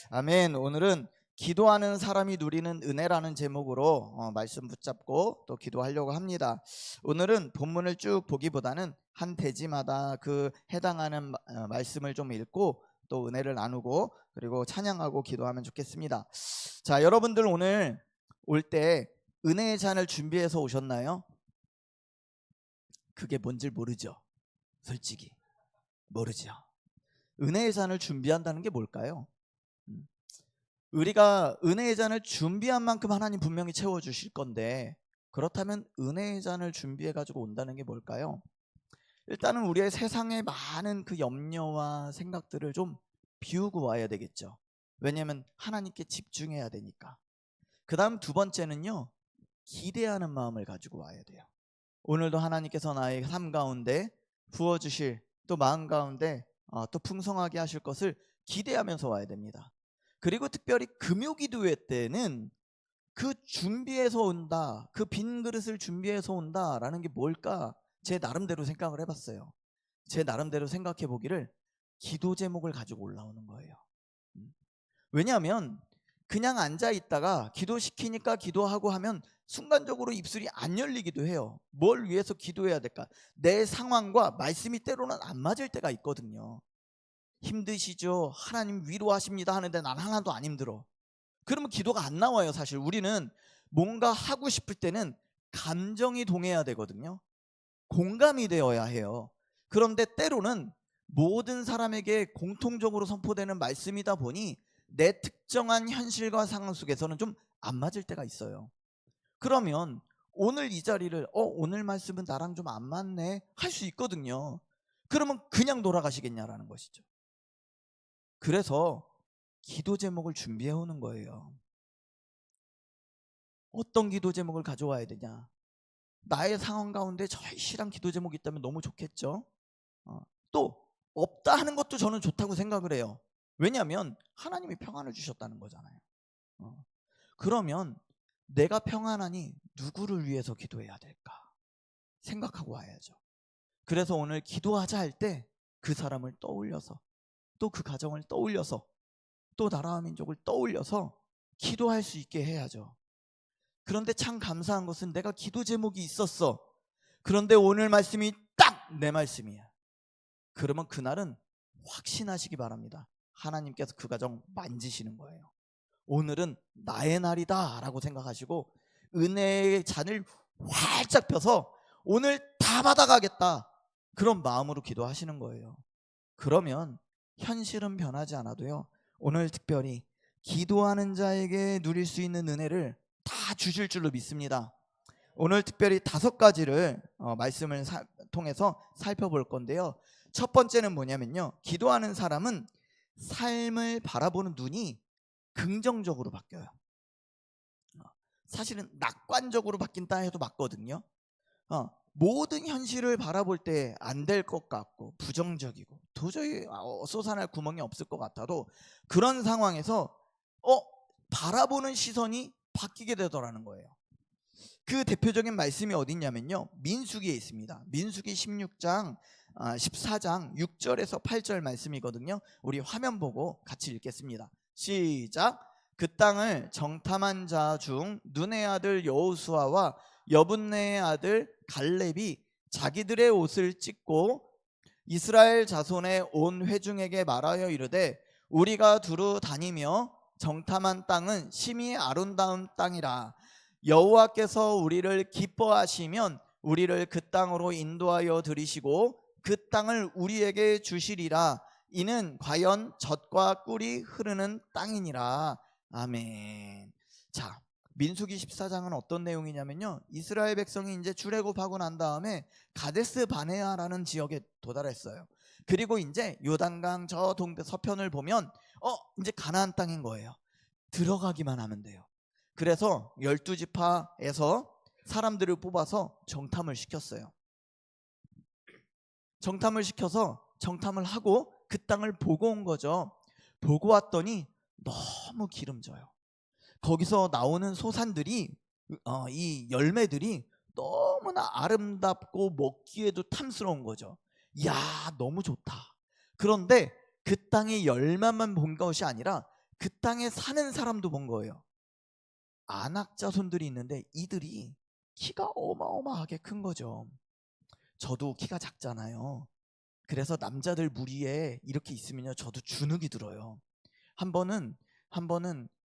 아멘. 오늘은 기도하는 사람이 누리는 은혜라는 제목으로 말씀 붙잡고 또 기도하려고 합니다. 오늘은 본문을 쭉 보기보다는 한 대지마다 그 해당하는 말씀을 좀 읽고 또 은혜를 나누고 그리고 찬양하고 기도하면 좋겠습니다. 자, 여러분들 오늘 올 때 은혜의 잔을 준비해서 오셨나요? 그게 뭔지 모르죠. 솔직히 모르죠. 은혜의 잔을 준비한다는 게 뭘까요? 우리가 은혜의 잔을 준비한 만큼 하나님 분명히 채워주실 건데, 그렇다면 은혜의 잔을 준비해 가지고 온다는 게 뭘까요? 일단은 우리의 세상에 많은 그 염려와 생각들을 좀 비우고 와야 되겠죠. 왜냐하면 하나님께 집중해야 되니까. 그 다음 두 번째는요, 기대하는 마음을 가지고 와야 돼요. 오늘도 하나님께서 나의 삶 가운데 부어주실, 또 마음 가운데 또 풍성하게 하실 것을 기대하면서 와야 됩니다. 그리고 특별히 금요기도회 때는 그 준비해서 온다, 그 빈 그릇을 준비해서 온다라는 게 뭘까? 제 나름대로 생각을 해봤어요. 제 나름대로 생각해 보기를 기도 제목을 가지고 올라오는 거예요. 왜냐하면 그냥 앉아 있다가 기도시키니까 기도하고 하면 순간적으로 입술이 안 열리기도 해요. 뭘 위해서 기도해야 될까? 내 상황과 말씀이 때로는 안 맞을 때가 있거든요. 힘드시죠? 하나님 위로하십니다 하는데 난 하나도 안 힘들어. 그러면 기도가 안 나와요. 사실 우리는 뭔가 하고 싶을 때는 감정이 동해야 되거든요. 공감이 되어야 해요. 그런데 때로는 모든 사람에게 공통적으로 선포되는 말씀이다 보니 내 특정한 현실과 상황 속에서는 좀 안 맞을 때가 있어요. 그러면 오늘 이 자리를 오늘 말씀은 나랑 좀 안 맞네 할 수 있거든요. 그러면 그냥 돌아가시겠냐라는 것이죠. 그래서 기도 제목을 준비해 오는 거예요. 어떤 기도 제목을 가져와야 되냐? 나의 상황 가운데 절실한 기도 제목이 있다면 너무 좋겠죠. 또 없다 하는 것도 저는 좋다고 생각을 해요. 왜냐하면 하나님이 평안을 주셨다는 거잖아요. 그러면 내가 평안하니 누구를 위해서 기도해야 될까 생각하고 와야죠. 그래서 오늘 기도하자 할 때 그 사람을 떠올려서, 또 그 가정을 떠올려서, 또 나라와 민족을 떠올려서 기도할 수 있게 해야죠. 그런데 참 감사한 것은 내가 기도 제목이 있었어. 그런데 오늘 말씀이 딱 내 말씀이야. 그러면 그날은 확신하시기 바랍니다. 하나님께서 그 가정 만지시는 거예요. 오늘은 나의 날이다 라고 생각하시고 은혜의 잔을 활짝 펴서 오늘 다 받아가겠다, 그런 마음으로 기도하시는 거예요. 그러면 현실은 변하지 않아도요, 오늘 특별히 기도하는 자에게 누릴 수 있는 은혜를 다 주실 줄로 믿습니다. 오늘 특별히 5가지를 말씀을 통해서 살펴볼 건데요. 첫 번째는 뭐냐면요, 기도하는 사람은 삶을 바라보는 눈이 긍정적으로 바뀌어요. 사실은 낙관적으로 바뀐다 해도 맞거든요. 모든 현실을 바라볼 때 안 될 것 같고 부정적이고 도저히 솟아날 구멍이 없을 것 같아도 그런 상황에서 바라보는 시선이 바뀌게 되더라는 거예요. 그 대표적인 말씀이 어디 있냐면요, 민수기에 있습니다. 민수기 16장 14장 6절에서 8절 말씀이거든요. 우리 화면 보고 같이 읽겠습니다. 시작. 그 땅을 정탐한 자 중 눈의 아들 여호수아와 여분네의 아들 갈렙이 자기들의 옷을 찢고 이스라엘 자손의 온 회중에게 말하여 이르되 우리가 두루 다니며 정탐한 땅은 심히 아름다운 땅이라. 여호와께서 우리를 기뻐하시면 우리를 그 땅으로 인도하여 들이시고 그 땅을 우리에게 주시리라. 이는 과연 젖과 꿀이 흐르는 땅이니라. 아멘. 자, 민수기 14장은 어떤 내용이냐면요, 이스라엘 백성이 이제 출애굽하고 난 다음에 가데스 바네아라는 지역에 도달했어요. 그리고 이제 요단강 저 서편을 보면 이제 가나안 땅인 거예요. 들어가기만 하면 돼요. 그래서 12지파에서 사람들을 뽑아서 정탐을 시켰어요. 정탐을 시켜서 정탐을 하고 그 땅을 보고 온 거죠. 보고 왔더니 너무 기름져요. 거기서 나오는 소산들이 이 열매들이 너무나 아름답고 먹기에도 탐스러운 거죠. 야, 너무 좋다. 그런데 그 땅의 열매만 본 것이 아니라 그 땅에 사는 사람도 본 거예요. 아낙 자손들이 있는데 이들이 키가 어마어마하게 큰 거죠. 저도 키가 작잖아요. 그래서 남자들 무리에 이렇게 있으면요, 저도 주눅이 들어요. 한 번은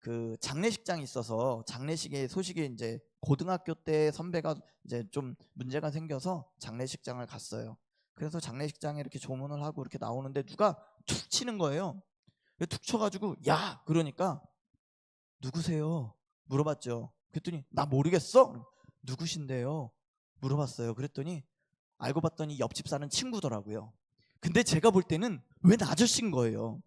그 장례식장이 있어서, 장례식의 소식에 이제 고등학교 때 선배가 이제 좀 문제가 생겨서 장례식장을 갔어요. 그래서 장례식장에 이렇게 조문을 하고 이렇게 나오는데 누가 툭 치는 거예요. 툭 쳐가지고 야, 그러니까 누구세요? 물어봤죠. 그랬더니 나 모르겠어? 누구신데요? 물어봤어요. 그랬더니 알고 봤더니 옆집 사는 친구더라고요. 근데 제가 볼 때는 웬 아저씨인 거예요.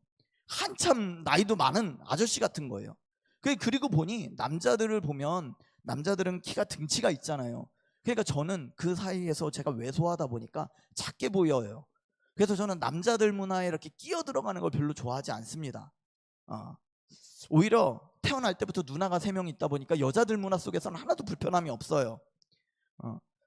한참 나이도 많은 아저씨 같은 거예요. 그리고 보니 남자들을 보면 남자들은 키가 등치가 있잖아요. 그러니까 저는 그 사이에서 제가 왜소하다 보니까 작게 보여요. 그래서 저는 남자들 문화에 이렇게 끼어 들어가는 걸 별로 좋아하지 않습니다. 오히려 태어날 때부터 누나가 3명 있다 보니까 여자들 문화 속에서는 하나도 불편함이 없어요.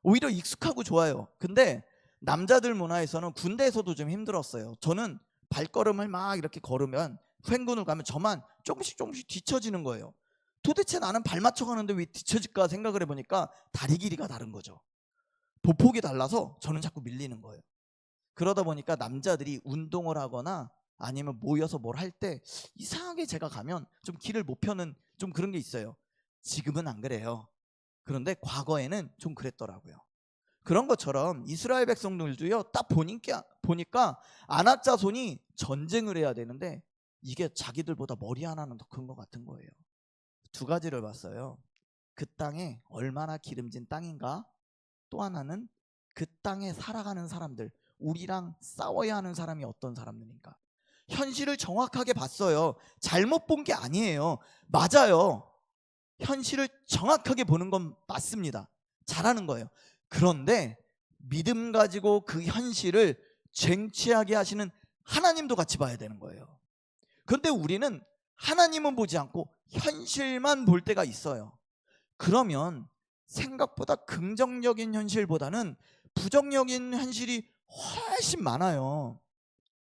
오히려 익숙하고 좋아요. 근데 남자들 문화에서는 군대에서도 좀 힘들었어요. 저는 발걸음을 막 이렇게 걸으면, 횡군을 가면 저만 조금씩 뒤처지는 거예요. 도대체 나는 발 맞춰가는데 왜 뒤처질까 생각을 해보니까 다리 길이가 다른 거죠. 보폭이 달라서 저는 자꾸 밀리는 거예요. 그러다 보니까 남자들이 운동을 하거나 아니면 모여서 뭘 할 때 이상하게 제가 가면 좀 길을 못 펴는 좀 그런 게 있어요. 지금은 안 그래요. 그런데 과거에는 좀 그랬더라고요. 그런 것처럼 이스라엘 백성들도요, 딱 보니까 아낙 자손이 전쟁을 해야 되는데 이게 자기들보다 머리 하나는 더 큰 것 같은 거예요. 2가지를 봤어요. 그 땅에 얼마나 기름진 땅인가, 또 하나는 그 땅에 살아가는 사람들, 우리랑 싸워야 하는 사람이 어떤 사람들인가. 현실을 정확하게 봤어요. 잘못 본 게 아니에요. 맞아요. 현실을 정확하게 보는 건 맞습니다. 잘하는 거예요. 그런데 믿음 가지고 그 현실을 쟁취하게 하시는 하나님도 같이 봐야 되는 거예요. 그런데 우리는 하나님은 보지 않고 현실만 볼 때가 있어요. 그러면 생각보다 긍정적인 현실보다는 부정적인 현실이 훨씬 많아요.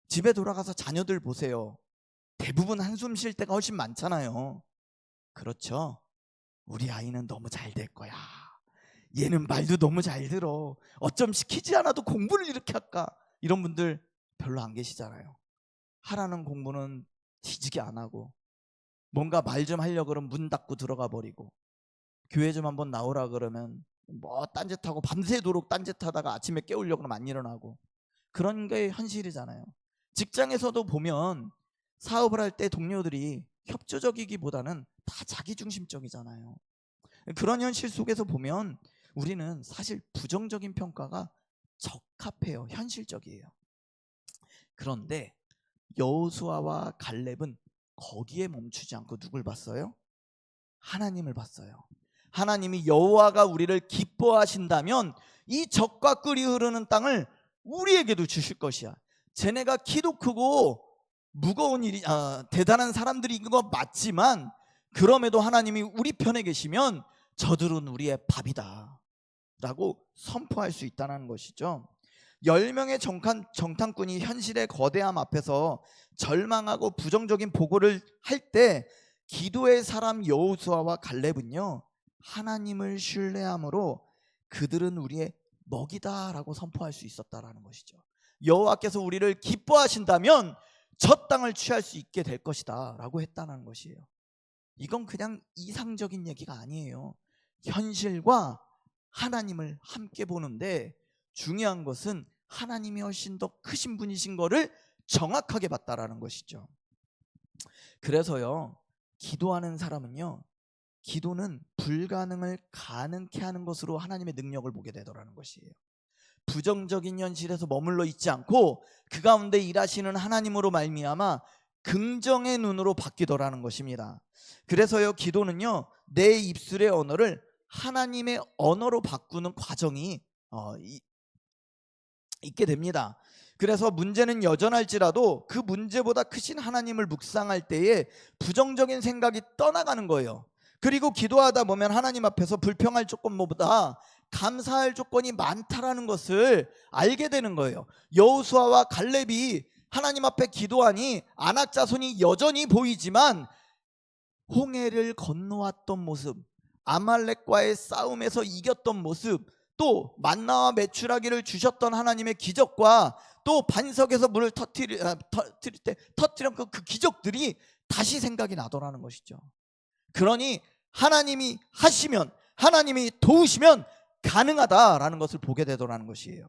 집에 돌아가서 자녀들 보세요. 대부분 한숨 쉴 때가 훨씬 많잖아요. 그렇죠? 우리 아이는 너무 잘 될 거야. 얘는 말도 너무 잘 들어. 어쩜 시키지 않아도 공부를 이렇게 할까? 이런 분들 별로 안 계시잖아요. 하라는 공부는 뒤지게 안 하고, 뭔가 말 좀 하려고 그러면 문 닫고 들어가 버리고, 교회 좀 한번 나오라 그러면 뭐 딴짓하고 밤새도록 딴짓하다가 아침에 깨우려고 하면 안 일어나고, 그런 게 현실이잖아요. 직장에서도 보면 사업을 할 때 동료들이 협조적이기보다는 다 자기중심적이잖아요. 그런 현실 속에서 보면 우리는 사실 부정적인 평가가 적합해요. 현실적이에요. 그런데 여호수아와 갈렙은 거기에 멈추지 않고 누굴 봤어요? 하나님을 봤어요. 하나님이 여호와가 우리를 기뻐하신다면 이 적과 꿀이 흐르는 땅을 우리에게도 주실 것이야. 쟤네가 키도 크고 무거운 일이 대단한 사람들이 거 맞지만, 그럼에도 하나님이 우리 편에 계시면 저들은 우리의 밥이다 라고 선포할 수 있다는 것이죠. 10명의 정탐꾼이 현실의 거대함 앞에서 절망하고 부정적인 보고를 할 때 기도의 사람 여호수아와 갈렙은요, 하나님을 신뢰함으로 그들은 우리의 먹이다 라고 선포할 수 있었다라는 것이죠. 여호와께서 우리를 기뻐하신다면 저 땅을 취할 수 있게 될 것이다 라고 했다는 것이에요. 이건 그냥 이상적인 얘기가 아니에요. 현실과 하나님을 함께 보는데 중요한 것은 하나님이 훨씬 더 크신 분이신 거를 정확하게 봤다라는 것이죠. 그래서요, 기도하는 사람은요, 기도는 불가능을 가능케 하는 것으로 하나님의 능력을 보게 되더라는 것이에요. 부정적인 현실에서 머물러 있지 않고 그 가운데 일하시는 하나님으로 말미암아 긍정의 눈으로 바뀌더라는 것입니다. 그래서요, 기도는요, 내 입술의 언어를 하나님의 언어로 바꾸는 과정이 있게 됩니다. 그래서 문제는 여전할지라도 그 문제보다 크신 하나님을 묵상할 때에 부정적인 생각이 떠나가는 거예요. 그리고 기도하다 보면 하나님 앞에서 불평할 조건보다 감사할 조건이 많다라는 것을 알게 되는 거예요. 여호수아와 갈렙이 하나님 앞에 기도하니 아낙 자손이 여전히 보이지만 홍해를 건너왔던 모습, 아말렉과의 싸움에서 이겼던 모습, 또 만나와 메추라기를 주셨던 하나님의 기적과 또 반석에서 물을 터뜨릴 때 터뜨린 그 기적들이 다시 생각이 나더라는 것이죠. 그러니 하나님이 하시면, 하나님이 도우시면 가능하다라는 것을 보게 되더라는 것이에요.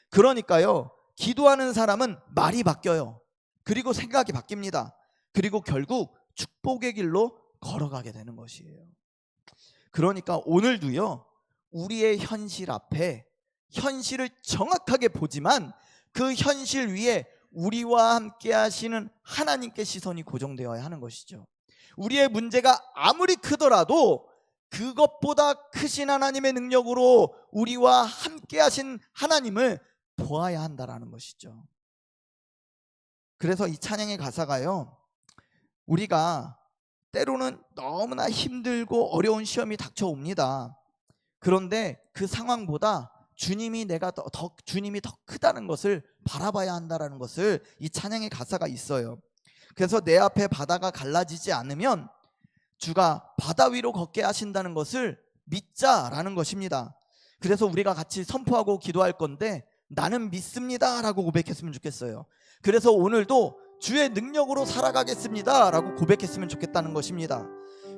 그러니까요, 기도하는 사람은 말이 바뀌어요. 그리고 생각이 바뀝니다. 그리고 결국 축복의 길로 걸어가게 되는 것이에요. 그러니까 오늘도요, 우리의 현실 앞에 현실을 정확하게 보지만 그 현실 위에 우리와 함께 하시는 하나님께 시선이 고정되어야 하는 것이죠. 우리의 문제가 아무리 크더라도 그것보다 크신 하나님의 능력으로 우리와 함께 하신 하나님을 보아야 한다라는 것이죠. 그래서 이 찬양의 가사가요, 우리가 때로는 너무나 힘들고 어려운 시험이 닥쳐옵니다. 그런데 그 상황보다 주님이 더 크다는 것을 바라봐야 한다라는 것을 이 찬양의 가사가 있어요. 그래서 내 앞에 바다가 갈라지지 않으면 주가 바다 위로 걷게 하신다는 것을 믿자라는 것입니다. 그래서 우리가 같이 선포하고 기도할 건데, 나는 믿습니다 라고 고백했으면 좋겠어요. 그래서 오늘도 주의 능력으로 살아가겠습니다 라고 고백했으면 좋겠다는 것입니다.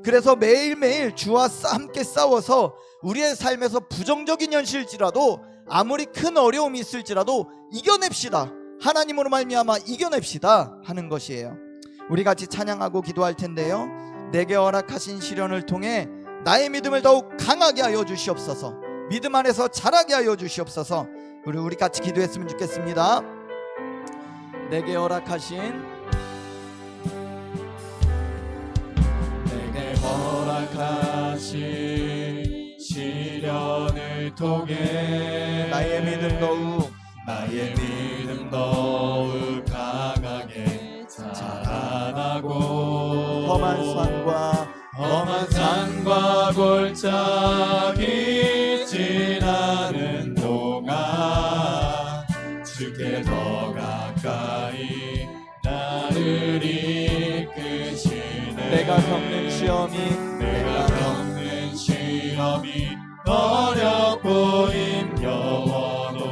그래서 매일매일 주와 함께 싸워서 우리의 삶에서 부정적인 현실일지라도, 아무리 큰 어려움이 있을지라도 이겨냅시다, 하나님으로 말미암아 이겨냅시다 하는 것이에요. 우리 같이 찬양하고 기도할 텐데요, 내게 허락하신 시련을 통해 나의 믿음을 더욱 강하게 하여 주시옵소서, 믿음 안에서 자라게 하여 주시옵소서. 우리 같이 기도했으면 좋겠습니다. 내게 허락하신 시련을 통해 나의 믿음 더욱 강하게 자라나고 험한 산과 골짜기 지나는 동안 주께 더 가까이 나를 이끄시네. 내가 겪는 시험이 어렵고 힘겨워도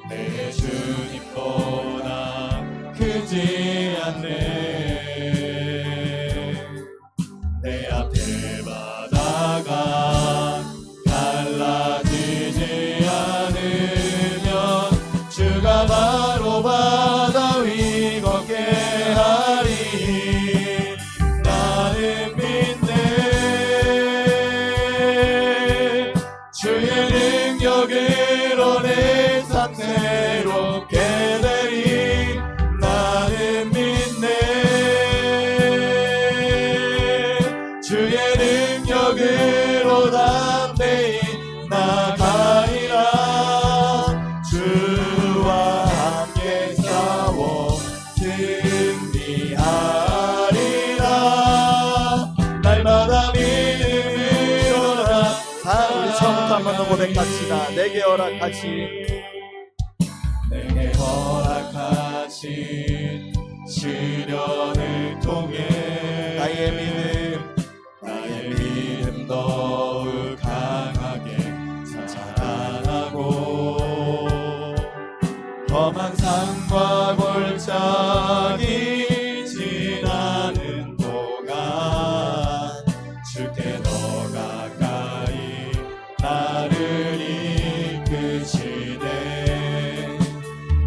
내 주님보다 크지 않네. 내 앞에 바다가 갈라지지 않으면 주가 바로 바다 위 걷게 하리. 나는 믿네. 주의 능력으로 내 삶 새롭게 되리. 나는 믿네. 주의 능력으로 담대히 나가리라. 주와 함께 싸워 승리하리라. 날마다 믿음으로라. 우리 처음부터 한 번 더 고백합시다. 내게 허락하신 시련을 통해 나의 믿음 더욱 강하게 자라나고 험한 산과 골짜기 지나는 동안 주께 더 가까이 나를 이끄시네.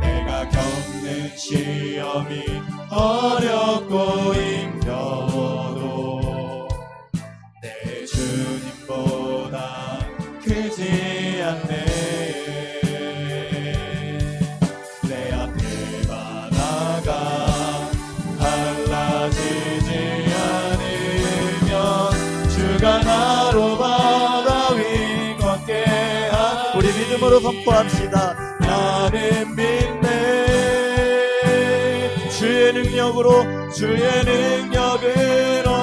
내가 겪는 시험이 어렵고 힘겨워도 내 주님보다 크지 않네. 내 앞에 바다가 갈라지지 않으면 주가 나로 바다 위 걷게 하리. 우리 믿음으로 선포합시다. 나는 믿네. 주의 능력으로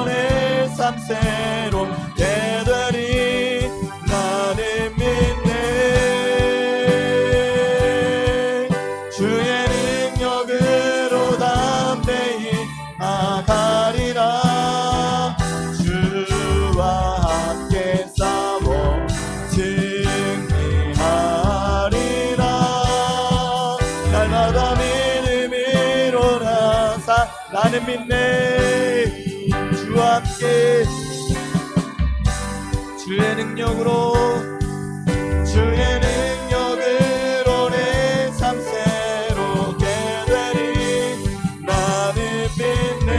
내 삶 새롭게 되리. 나는 믿네. 주의 나는 믿네. 주와 함께 주의 능력으로 내 삶 새롭게 되리. 나는 믿네.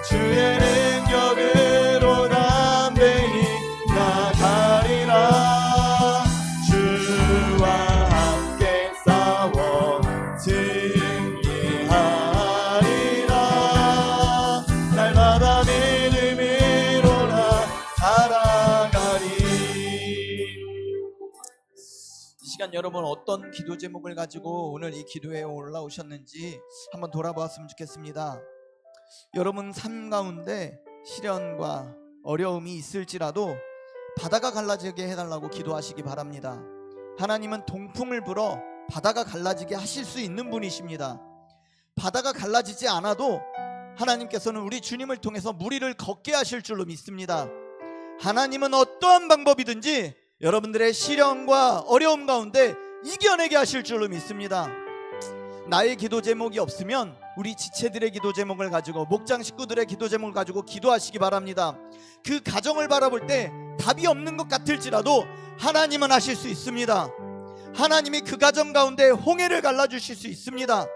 주의 능력으로 담대히 나가리라. 주와 함께 싸워 승리하리라. 날마다 믿음으로 나 살아가리. 이 시간 여러분 어떤 기도 제목을 가지고 오늘 이 기도에 올라오셨는지 한번 돌아보았으면 좋겠습니다. 여러분 삶 가운데 시련과 어려움이 있을지라도 바다가 갈라지게 해달라고 기도하시기 바랍니다. 하나님은 동풍을 불어 바다가 갈라지게 하실 수 있는 분이십니다. 바다가 갈라지지 않아도 하나님께서는 우리 주님을 통해서 무리를 걷게 하실 줄로 믿습니다. 하나님은 어떠한 방법이든지 여러분들의 시련과 어려움 가운데 이겨내게 하실 줄로 믿습니다. 나의 기도 제목이 없으면 우리 지체들의 기도 제목을 가지고, 목장 식구들의 기도 제목을 가지고 기도하시기 바랍니다. 그 가정을 바라볼 때 답이 없는 것 같을지라도 하나님은 하실 수 있습니다. 하나님이 그 가정 가운데 홍해를 갈라주실 수 있습니다.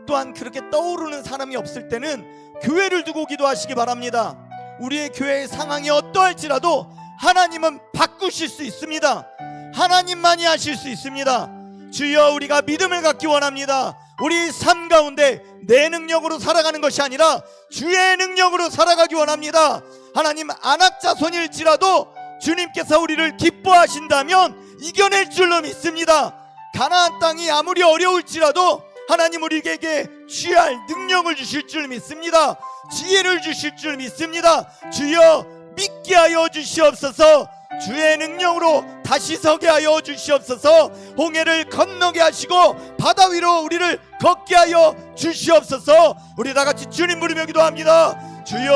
또한 그렇게 떠오르는 사람이 없을 때는 교회를 두고 기도하시기 바랍니다. 우리의 교회의 상황이 어떠할지라도 하나님은 바꾸실 수 있습니다. 하나님만이 하실 수 있습니다. 주여, 우리가 믿음을 갖기 원합니다. 우리 삶 가운데 내 능력으로 살아가는 것이 아니라 주의 능력으로 살아가기 원합니다. 하나님, 안악자손일지라도 주님께서 우리를 기뻐하신다면 이겨낼 줄로 믿습니다. 가나안 땅이 아무리 어려울지라도 하나님 우리에게 취할 능력을 주실 줄 믿습니다. 지혜를 주실 줄 믿습니다. 주여, 믿게 하여 주시옵소서. 주의 능력으로 다시 서게 하여 주시옵소서. 홍해를 건너게 하시고 바다 위로 우리를 걷게 하여 주시옵소서. 우리 다같이 주님 부르며 기도합니다. 주여,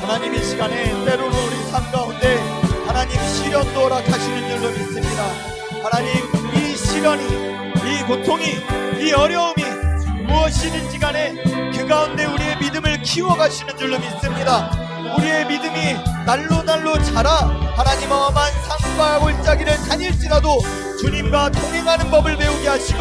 하나님 이 시간에 때로는 우리 삶 가운데 하나님 시련도 허락하시는 줄로 믿습니다. 하나님, 이 시련이, 이 고통이, 이 어려움이 무엇이든지 간에 그 가운데 우리의 믿음을 키워가시는 줄로 믿습니다. 우리의 믿음이 날로 자라 하나님 험한 산과 골짜기를 다닐지라도 주님과 동행하는 법을 배우게 하시고,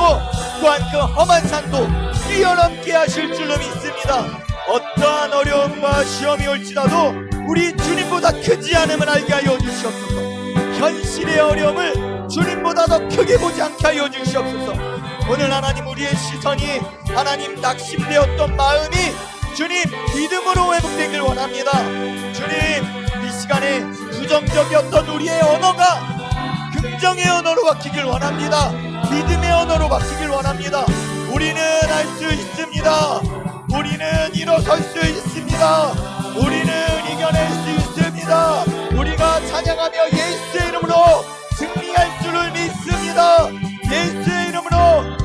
또한 그 험한 산도 뛰어넘게 하실 줄로 믿습니다. 어떠한 어려움과 시험이 올지라도 우리 주님보다 크지 않음을 알게 하여 주시옵소서. 현실의 어려움을 주님보다 더 크게 보지 않게 하여 주시옵소서. 오늘 하나님, 우리의 시선이 하나님 낙심되었던 마음이 주님 믿음으로 회복되길 원합니다. 주님, 이 시간에 부정적이었던 우리의 언어가 긍정의 언어로 바뀌길 원합니다. 믿음의 언어로 바뀌길 원합니다. 우리는 할 수 있습니다. 우리는 일어설 수 있습니다. 우리는 이겨낼 수 있습니다. 우리가 찬양하며 예수의 이름으로 승리할 줄을 믿습니다. 예수의 이름으로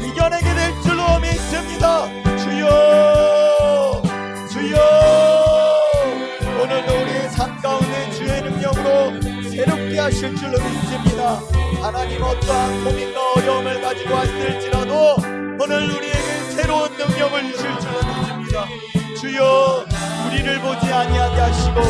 이겨내게 될 줄로 믿습니다. 주여, 주여, 오늘도 우리의 삶 가운데 주의 능력으로 새롭게 하실 줄로 믿습니다. 하나님, 어떠한 고민과 어려움을 가지고 왔을지라도 오늘 우리에게 새로운 능력을 주실 줄로 믿습니다. 주여, 우리를 보지 아니하게 하시고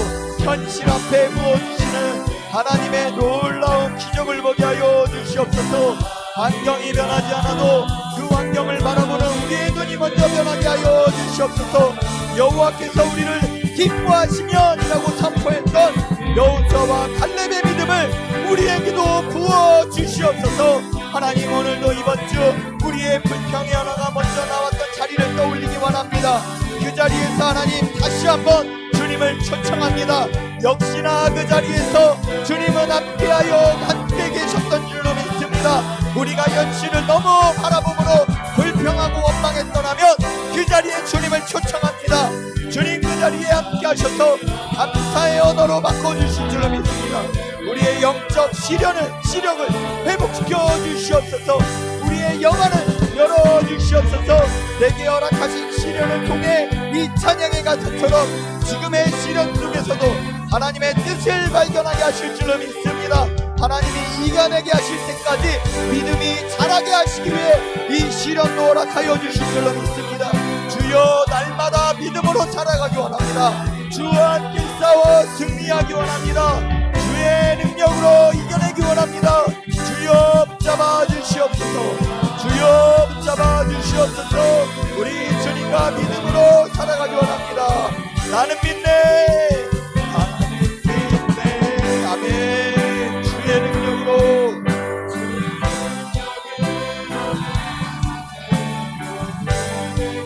현실 앞에 부어주시는 하나님의 놀라운 기적을 보게 하여 주시옵소서. 환경이 변하지 않아도 그 환경을 바라보는 우리의 눈이 먼저 변하게 하여 주시옵소서. 여호와께서 우리를 기뻐하시면이라고 선포했던 여호수아와 갈렙의 믿음을 우리에게도 부어 주시옵소서. 하나님, 오늘도 이번 주 우리의 불평의 언어가 먼저 나왔던 자리를 떠올리기 원합니다. 그 자리에서 하나님 다시 한번 주님을 초청합니다. 역시나 그 자리에서 주님은 함께 계셨던 줄로 믿습니다. 우리가 현실을 너무 바라보므로 불평하고 원망했더라면 그 자리에 주님을 초청합니다. 주님, 그 자리에 함께 하셔서 감사의 언어로 바꿔주실 줄로 믿습니다. 우리의 영적 시력을 회복시켜 주시옵소서. 우리의 영안을 열어주시옵소서. 내게 허락하신 시련을 통해 이 찬양의 가사처럼 지금의 시련 속에서도 하나님의 뜻을 발견하게 하실 줄로 믿습니다. 하나님이 이겨내게 하실 때까지 믿음이 자라게 하시기 위해 이 시련도 허락하여 주실 줄로 믿습니다. 주여, 날마다 믿음으로 자라가기 원합니다. 주와 함께 싸워 승리하기 원합니다. 주의 능력으로 이겨내기 원합니다. 주여, 붙잡아 주시옵소서. 주여, 붙잡아 주시옵소서. 우리 주님과 믿음으로 살아가기 원합니다. 나는 믿네. 나는 믿네. 아멘. 주의 능력으로.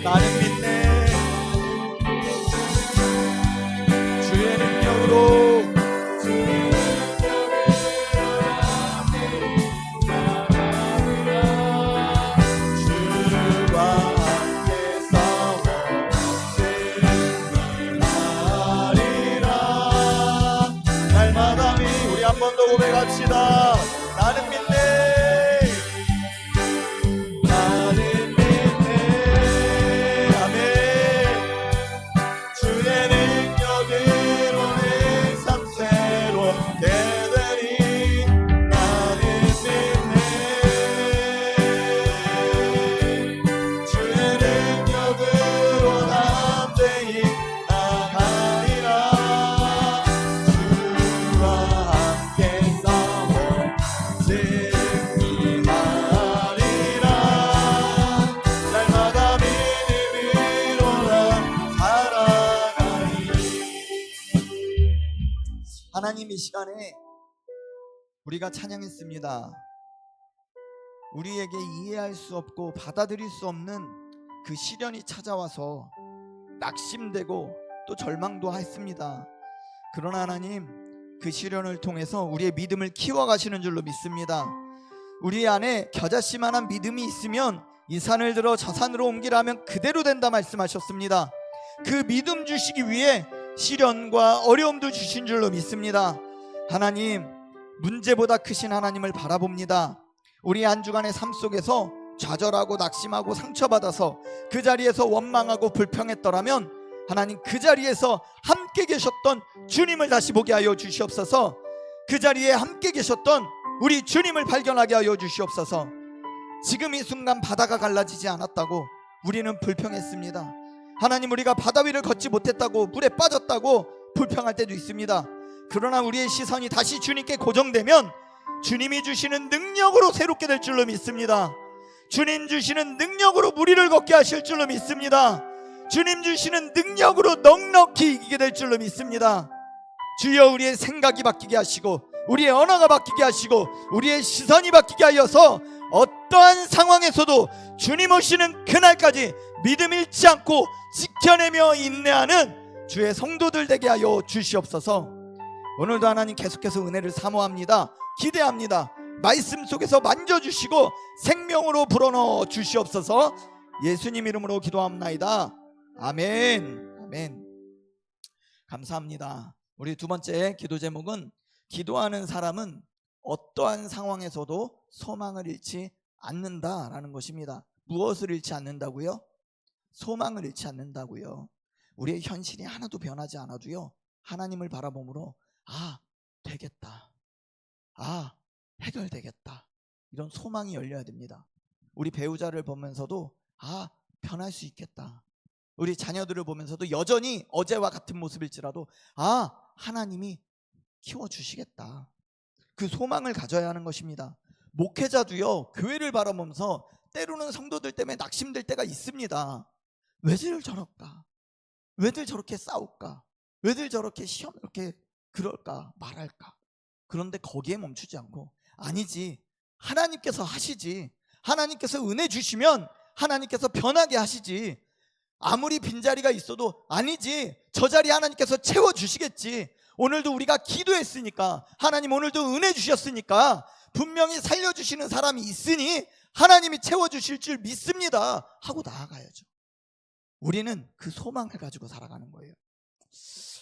나는 믿네. 주의 능력으로. 한 번 더 고백합시다. 나는 믿네. 나는 믿네. 아멘. 주의 능력으로 내 삶 새롭게 되리. 나는 믿네. 주의 능력으로 담대히 나가리라. 하나님, 이 시간에 우리가 찬양했습니다. 우리에게 이해할 수 없고 받아들일 수 없는 그 시련이 찾아와서 낙심되고 또 절망도 했습니다. 그러나 하나님, 그 시련을 통해서 우리의 믿음을 키워가시는 줄로 믿습니다. 우리 안에 겨자씨만한 믿음이 있으면 이 산을 들어 저 산으로 옮기라면 그대로 된다 말씀하셨습니다. 그 믿음 주시기 위해 시련과 어려움도 주신 줄로 믿습니다. 하나님, 문제보다 크신 하나님을 바라봅니다. 우리 한 주간의 삶 속에서 좌절하고 낙심하고 상처받아서 그 자리에서 원망하고 불평했더라면 하나님, 그 자리에서 함께 계셨던 주님을 다시 보게 하여 주시옵소서. 그 자리에 함께 계셨던 우리 주님을 발견하게 하여 주시옵소서. 지금 이 순간 바다가 갈라지지 않았다고 우리는 불평했습니다. 하나님, 우리가 바다 위를 걷지 못했다고, 물에 빠졌다고 불평할 때도 있습니다. 그러나 우리의 시선이 다시 주님께 고정되면 주님이 주시는 능력으로 새롭게 될 줄로 믿습니다. 주님 주시는 능력으로 무리를 걷게 하실 줄로 믿습니다. 주님 주시는 능력으로 넉넉히 이기게 될 줄로 믿습니다. 주여, 우리의 생각이 바뀌게 하시고 우리의 언어가 바뀌게 하시고 우리의 시선이 바뀌게 하여서 어떠한 상황에서도 주님 오시는 그날까지 믿음 잃지 않고 지켜내며 인내하는 주의 성도들 되게 하여 주시옵소서. 오늘도 하나님 계속해서 은혜를 사모합니다. 기대합니다. 말씀 속에서 만져주시고 생명으로 불어넣어 주시옵소서. 예수님 이름으로 기도합나이다. 아멘. 아멘. 감사합니다. 우리 두 번째 기도 제목은 기도하는 사람은 어떠한 상황에서도 소망을 잃지 않는다라는 것입니다. 무엇을 잃지 않는다고요? 소망을 잃지 않는다고요. 우리의 현실이 하나도 변하지 않아도요, 하나님을 바라봄으로 되겠다, 해결되겠다, 이런 소망이 열려야 됩니다. 우리 배우자를 보면서도 변할 수 있겠다. 우리 자녀들을 보면서도 여전히 어제와 같은 모습일지라도 하나님이 키워주시겠다, 그 소망을 가져야 하는 것입니다. 목회자도요, 교회를 바라보면서 때로는 성도들 때문에 낙심될 때가 있습니다. 왜들 저럴까? 왜들 저렇게 싸울까? 왜들 저렇게 시험 이렇게 그럴까 말할까? 그런데 거기에 멈추지 않고, 아니지, 하나님께서 하시지, 하나님께서 은혜 주시면 하나님께서 변하게 하시지, 아무리 빈자리가 있어도 아니지, 저 자리 하나님께서 채워주시겠지, 오늘도 우리가 기도했으니까, 하나님 오늘도 은혜 주셨으니까 분명히 살려주시는 사람이 있으니 하나님이 채워주실 줄 믿습니다 하고 나아가야죠. 우리는 그 소망을 가지고 살아가는 거예요.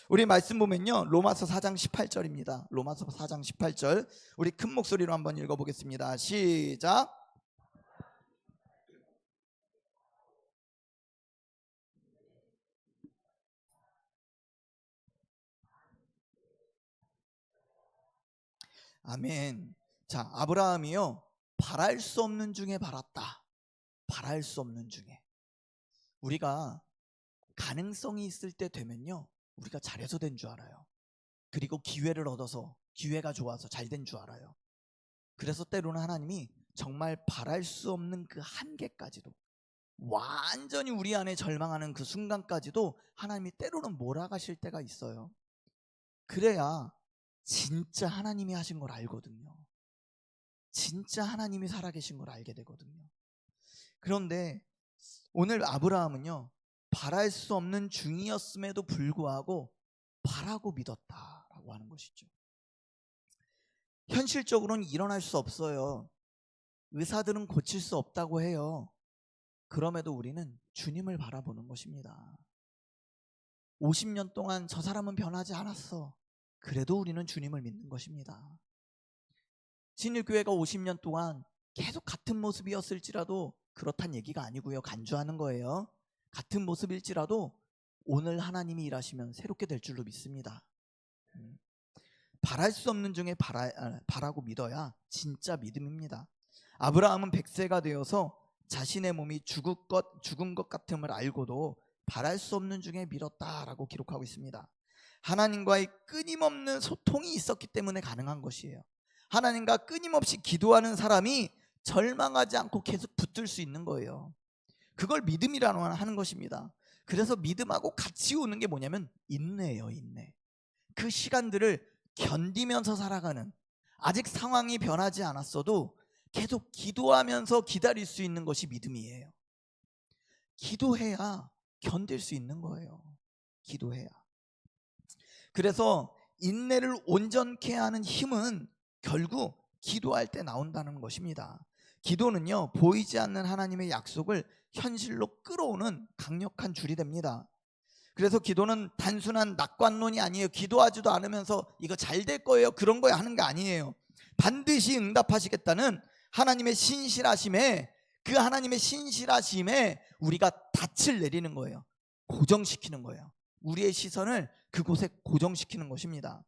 우리 말씀 보면요, 로마서 4장 18절입니다. 로마서 4장 18절 우리 큰 목소리로 한번 읽어보겠습니다. 시작. 아멘. 자, 아브라함이요, 바랄 수 없는 중에 바랐다. 바랄 수 없는 중에. 우리가 가능성이 있을 때 되면요, 우리가 잘해서 된 줄 알아요. 그리고 기회를 얻어서, 기회가 좋아서 잘 된 줄 알아요. 그래서 때로는 하나님이 정말 바랄 수 없는 그 한계까지도, 완전히 우리 안에 절망하는 그 순간까지도 하나님이 때로는 몰아가실 때가 있어요. 그래야 진짜 하나님이 하신 걸 알거든요. 진짜 하나님이 살아계신 걸 알게 되거든요. 그런데 오늘 아브라함은요, 바랄 수 없는 중이었음에도 불구하고 바라고 믿었다라고 하는 것이죠. 현실적으로는 일어날 수 없어요. 의사들은 고칠 수 없다고 해요. 그럼에도 우리는 주님을 바라보는 것입니다. 50년 동안 저 사람은 변하지 않았어. 그래도 우리는 주님을 믿는 것입니다. 진일교회가 50년 동안 계속 같은 모습이었을지라도 그렇단 얘기가 아니고요. 간주하는 거예요. 같은 모습일지라도 오늘 하나님이 일하시면 새롭게 될 줄로 믿습니다. 바랄 수 없는 중에 바라고 믿어야 진짜 믿음입니다. 아브라함은 100세가 되어서 자신의 몸이 죽은 것 같음을 알고도 바랄 수 없는 중에 믿었다라고 기록하고 있습니다. 하나님과의 끊임없는 소통이 있었기 때문에 가능한 것이에요. 하나님과 끊임없이 기도하는 사람이 절망하지 않고 계속 붙들 수 있는 거예요. 그걸 믿음이라고 하는 것입니다. 그래서 믿음하고 같이 오는 게 뭐냐면 인내예요. 인내. 그 시간들을 견디면서 살아가는, 아직 상황이 변하지 않았어도 계속 기도하면서 기다릴 수 있는 것이 믿음이에요. 기도해야 견딜 수 있는 거예요. 기도해야. 그래서 인내를 온전케 하는 힘은 결국 기도할 때 나온다는 것입니다. 기도는요, 보이지 않는 하나님의 약속을 현실로 끌어오는 강력한 줄이 됩니다. 그래서 기도는 단순한 낙관론이 아니에요. 기도하지도 않으면서 이거 잘 될 거예요, 그런 거에 하는 게 아니에요. 반드시 응답하시겠다는 하나님의 신실하심에, 그 하나님의 신실하심에 우리가 닻을 내리는 거예요. 고정시키는 거예요. 우리의 시선을 그곳에 고정시키는 것입니다.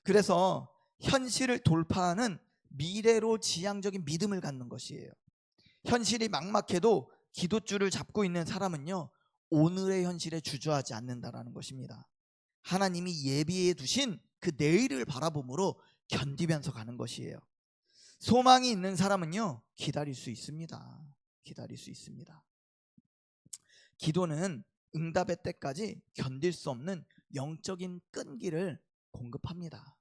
그래서 현실을 돌파하는 미래로 지향적인 믿음을 갖는 것이에요. 현실이 막막해도 기도줄을 잡고 있는 사람은요, 오늘의 현실에 주저하지 않는다라는 것입니다. 하나님이 예비해 두신 그 내일을 바라봄으로 견디면서 가는 것이에요. 소망이 있는 사람은요, 기다릴 수 있습니다. 기다릴 수 있습니다. 기도는 응답의 때까지 견딜 수 없는 영적인 끈기를 공급합니다.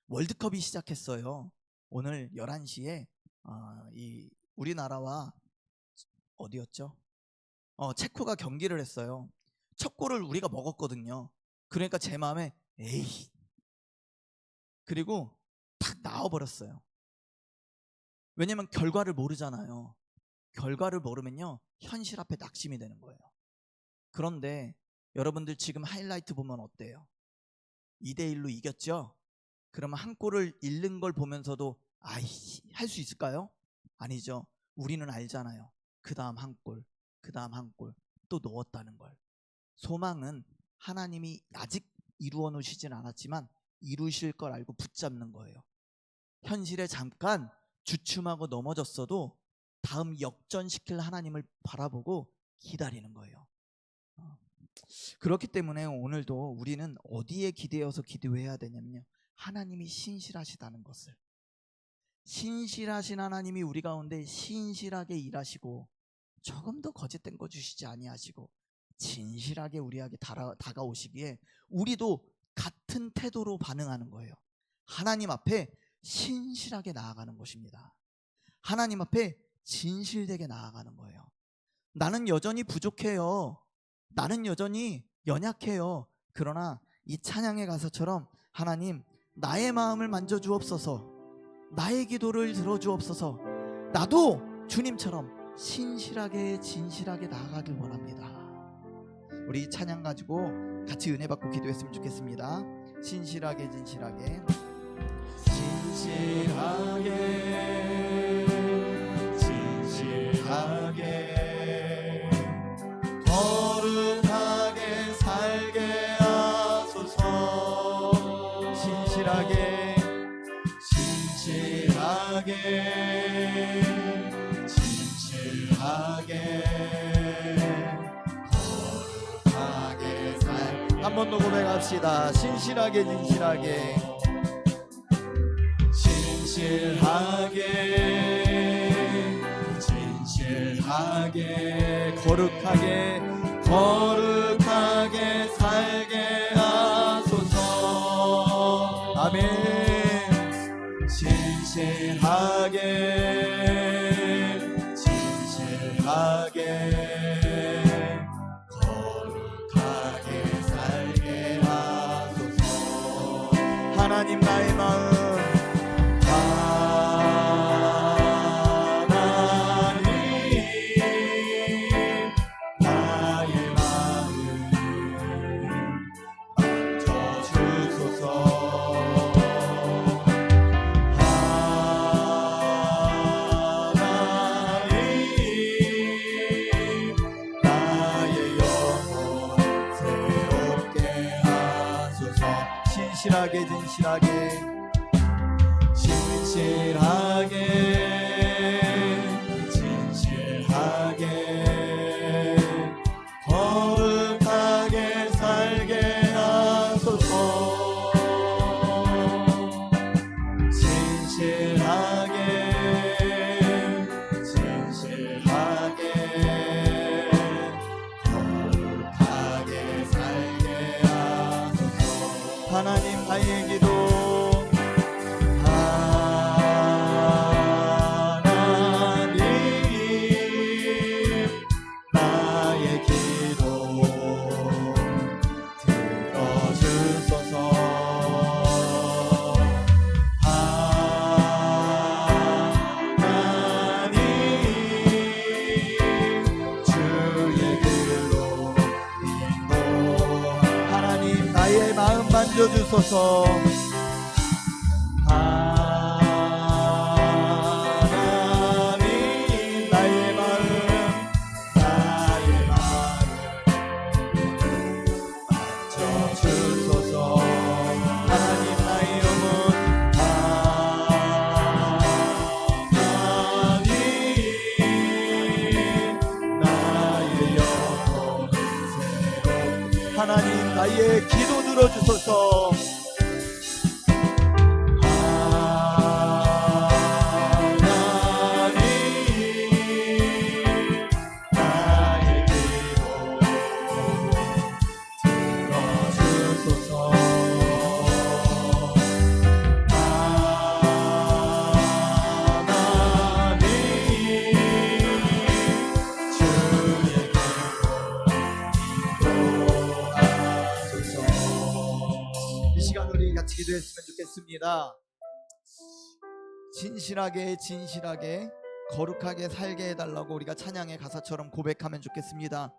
월드컵이 시작했어요. 오늘 11시에 이 우리나라와 어디였죠? 체코가 경기를 했어요. 첫 골을 우리가 먹었거든요. 그러니까 제 마음에 에이, 그리고 탁 나와버렸어요. 왜냐면 결과를 모르잖아요. 결과를 모르면요, 현실 앞에 낙심이 되는 거예요. 그런데 여러분들 지금 하이라이트 보면 어때요? 2대1로 이겼죠? 그러면 한 골을 잃는 걸 보면서도 아이씨, 할 수 있을까요? 아니죠. 우리는 알잖아요. 그 다음 한 골, 그 다음 한 골 또 넣었다는 걸. 소망은 하나님이 아직 이루어 놓으시진 않았지만 이루실 걸 알고 붙잡는 거예요. 현실에 잠깐 주춤하고 넘어졌어도 다음 역전시킬 하나님을 바라보고 기다리는 거예요. 그렇기 때문에 오늘도 우리는 어디에 기대어서 기도해야 되냐면요, 하나님이 신실하시다는 것을. 신실하신 하나님이 우리 가운데 신실하게 일하시고 조금 더 거짓된 거 주시지 아니하시고 진실하게 우리에게 다가오시기에 우리도 같은 태도로 반응하는 거예요. 하나님 앞에 신실하게 나아가는 것입니다. 하나님 앞에 진실되게 나아가는 거예요. 나는 여전히 부족해요. 나는 여전히 연약해요. 그러나 이 찬양의 가사처럼 하나님, 나의 마음을 만져주옵소서, 나의 기도를 들어주옵소서, 나도 주님처럼 신실하게 진실하게 나아가길 원합니다. 우리 이 찬양 가지고 같이 은혜 받고 기도했으면 좋겠습니다. 신실하게 진실하게 진실하게 거룩하게 살게 하소서. 신실하게 진실하게 거룩하게 한 번 더 고백합시다. 진실하게 진실하게 진실하게 거룩하게 살게 하소서. 아멘. 진실하게 거룩하게 살게 하소서. 하나님 나의 마음 진실하게 거룩하게 살게 하소서. 진실하게 거룩하게 살게 하소서. 하나님 나의 기도 만져주소서. 하나님 나의 마음 만져주소서. 하나님 나의 영혼 나의 영혼 새롭게 하나님 나의 기도 들어주소서. 기도했으면 좋겠습니다. 진실하게 거룩하게 살게 해달라고 우리가 찬양의 가사처럼 고백하면 좋겠습니다.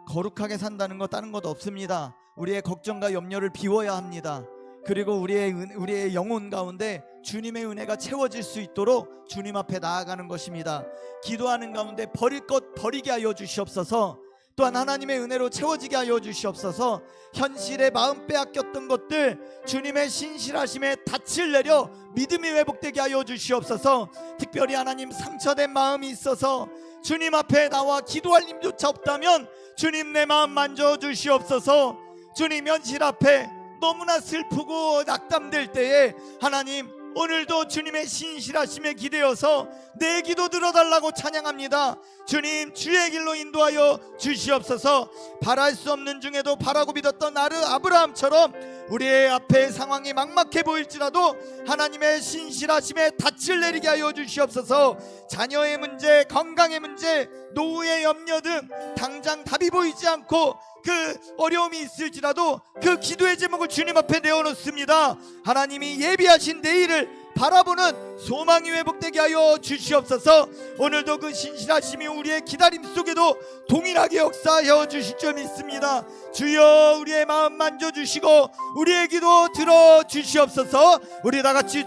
거룩하게 산다는 거 다른 것 없습니다. 우리의 걱정과 염려를 비워야 합니다. 그리고 우리의 영혼 가운데 주님의 은혜가 채워질 수 있도록 주님 앞에 나아가는 것입니다. 기도하는 가운데 버릴 것 버리게 하여 주시옵소서. 또한 하나님의 은혜로 채워지게 하여 주시옵소서. 현실에 마음 빼앗겼던 것들 주님의 신실하심에 닻을 내려 믿음이 회복되게 하여 주시옵소서. 특별히 하나님 상처된 마음이 있어서 주님 앞에 나와 기도할 힘조차 없다면 주님 내 마음 만져주시옵소서. 주님 현실 앞에 너무나 슬프고 낙담될 때에 하나님 오늘도 주님의 신실하심에 기대어서 내 기도 들어달라고 찬양합니다. 주님 주의 길로 인도하여 주시옵소서. 바랄 수 없는 중에도 바라고 믿었던 아브라함처럼 우리의 앞에 상황이 막막해 보일지라도 하나님의 신실하심에 닻을 내리게 하여 주시옵소서. 자녀의 문제, 건강의 문제, 노후의 염려 등 당장 답이 보이지 않고 그 어려움이 있을지라도 그 기도의 제목을 주님 앞에 내어놓습니다. 하나님이 예비하신 내일을 바라보는 소망이 회복되게 하여 주시옵소서. 오늘도 그 신실하심이 우리의 기다림 속에도 동일하게 역사하여 주실 줄 믿습니다. 주여 우리의 마음 만져주시고 우리의 기도 들어주시옵소서. 우리 다같이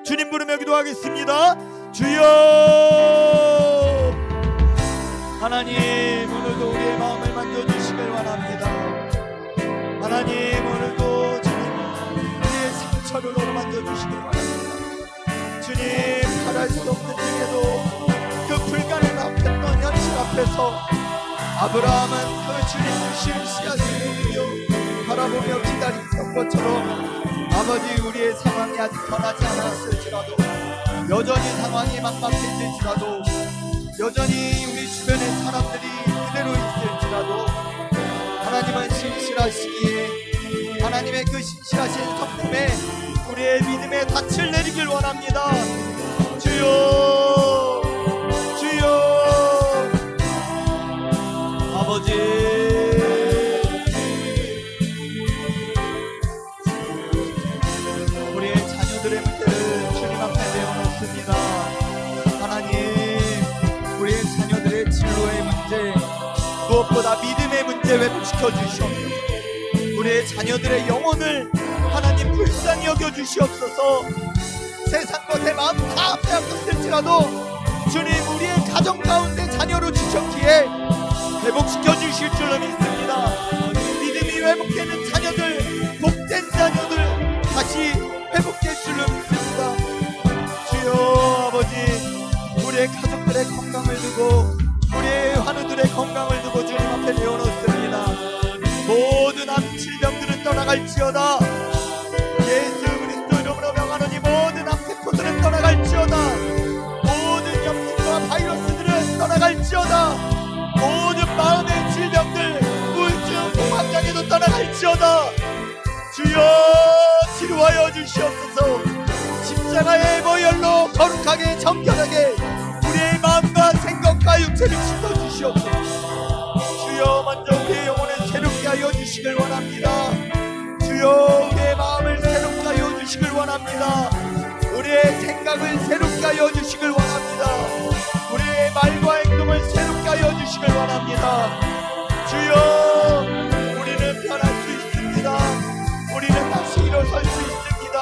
주님 부르며 기도하겠습니다. 주여 하나님 오늘도 우리의 마음을 만져주시길 원합니다. 하나님 오늘도 주님 우리의 상처를 만져주시길 원합니다. 주님 말할 수 없는 중에도 그 불가능했던 현실 앞에서 아브라함은 그 주님 주신 씨앗을 바라보며 기다렸던 것처럼 아버지, 우리의 상황이 아직 변하지 않았을지라도, 여전히 상황이 막막해질지라도, 여전히 우리 주변의 사람들이 그대로 있을지라도 하나님은 신실하시기에 하나님의 그 신실하신 성품에 우리의 믿음의 닻을 내리길 원합니다. 주여, 주여, 아버지, 우리의 자녀들의 문제를 주님 앞에 내어놓습니다. 하나님, 우리의 자녀들의 진로의 문제, 무엇보다 믿음의 문제 회복시켜 주시옵소서. 우리의 자녀들의 영혼을 하나님 불쌍히 여겨 주시옵소서. 세상 것에 마음 다 빼앗겼을지라도 주님, 우리의 가정 가운데 자녀로 주셨기에 회복시켜 주실 줄로 믿습니다. 믿음이 회복되는 자녀들, 복된 자녀들 다시 회복될 줄로 믿습니다. 주여 아버지, 우리의 가족들의 건강을 두고 우리의 환우들의 건강을 두고 주님 앞에 내어놓습니다. 모든 암 질병들은 떠나갈지어다. 예수 그리스도 이름으로 명하노니 모든 암세포들은 떠나갈지어다. 모든 염증과 바이러스들은 떠나갈지어다. 모든 마음의 질병들, 우울증, 공황장애도 떠나갈지어다. 주여 치료하여 주시옵소서. 십자가의 보혈로 거룩하게 정결하게 우리의 마음과 생각과 육체를 씻어주시옵소서. 주여 먼저 우리의 영혼을 새롭게 하여 주시길 원합니다. 주여 우리의 마음을 새롭게 하여 주시길 원합니다. 우리의 생각을 새롭게 하여 주시길 원합니다. 우리의 말과 행동을 새롭게 하여 주시길 원합니다. 주여, 우리는 변할 수 있습니다. 우리는 다시 일어설 수 있습니다.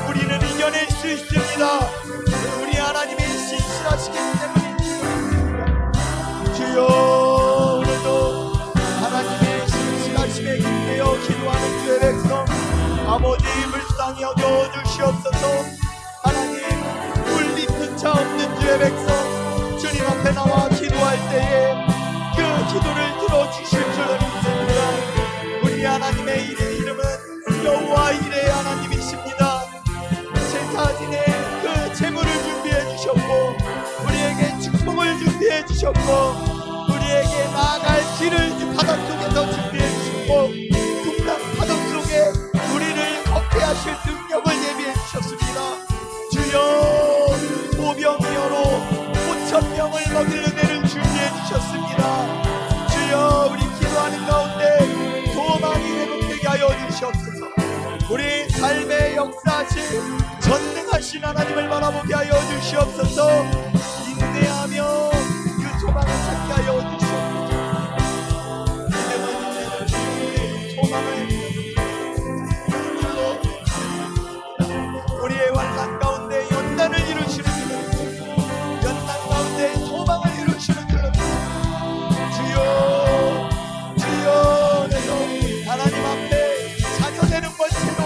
우리는 이겨낼 수 있습니다. 우리 하나님의 신실하시기 때문입니다. 주여, 오늘도 하나님의 신실하심에 기대어 기도하는 주의 백성 아버지 불쌍히 여겨 주시옵소서. 하나님, 울림조차 없는 주의 백성 주님 앞에 나와 기도할 때에 그 기도를 들어주실 줄을 믿습니다. 우리 하나님의 이름은 여호와 이레의 하나님이십니다. 제사진의 그 재물을 준비해 주셨고 우리에게 축복을 준비해 주셨고 우리에게 나아갈 길을 바닷속에서 준비해 주셨고 풍랑 파도 속에 우리를 걷게 하실 능력을 예비해 주셨습니다. 주여, 오병이어로 5,000명을 먹일 은혜를 준비해 주셨습니다. 주여, 우리 기도하는 가운데 소망이 회복되게 하여 주시옵소서. 우리 삶의 역사하신 전능하신 하나님을 바라보게 하여 주시옵소서. 인내하며 그 소망을 찾게 하여 주시옵소서. 소망을 우리의 환난 가운데 연단을 이루시는 줄, 연단 가운데 소망을 이루시는 줄 주여, 주여, 내가 하나님 앞에 자녀 되는 것으로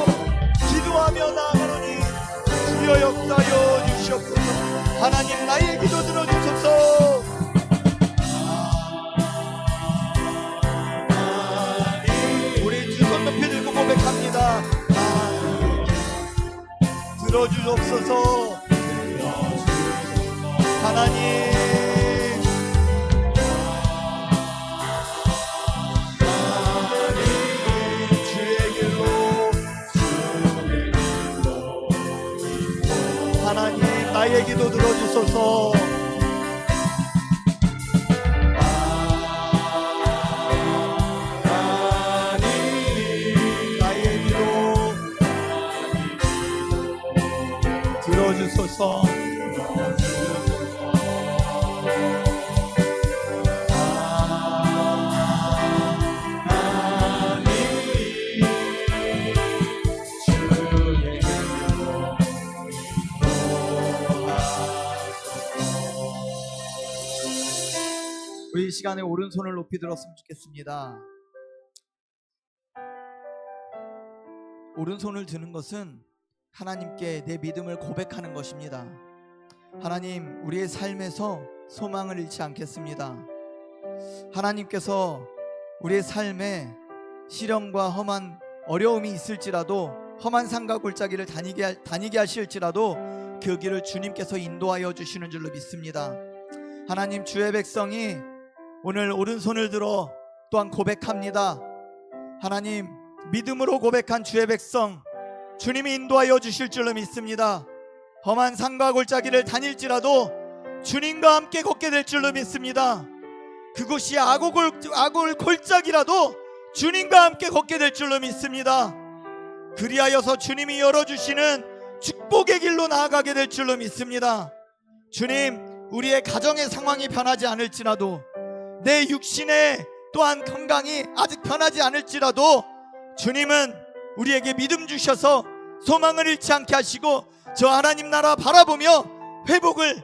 기도하며 나아가노니 주여 역사하여 주시옵소서. 하나님, 나의 기도 들어주소서. 우리 두 손 높이 들고 고백합니다. 들어주옵소서. 하나님, 주의 길로, 하나님 나의 기도 들어주소서. 나의 기도 들어주소서. 우리 이 시간에 오른손을 높이 들었으면 좋겠습니다. 오른손을 드는 것은 하나님께 내 믿음을 고백하는 것입니다. 하나님, 우리의 삶에서 소망을 잃지 않겠습니다. 하나님께서 우리의 삶에 시련과 험한 어려움이 있을지라도, 험한 산과 골짜기를 다니게 하실지라도 그 길을 주님께서 인도하여 주시는 줄로 믿습니다. 하나님, 주의 백성이 오늘 오른손을 들어 또한 고백합니다. 하나님, 믿음으로 고백한 주의 백성, 주님이 인도하여 주실 줄로 믿습니다. 험한 산과 골짜기를 다닐지라도 주님과 함께 걷게 될 줄로 믿습니다. 그곳이 악골 골짜기라도 주님과 함께 걷게 될 줄로 믿습니다. 그리하여서 주님이 열어주시는 축복의 길로 나아가게 될 줄로 믿습니다. 주님, 우리의 가정의 상황이 변하지 않을지라도, 내 육신의 또한 건강이 아직 변하지 않을지라도 주님은 우리에게 믿음 주셔서 소망을 잃지 않게 하시고 저 하나님 나라 바라보며 회복을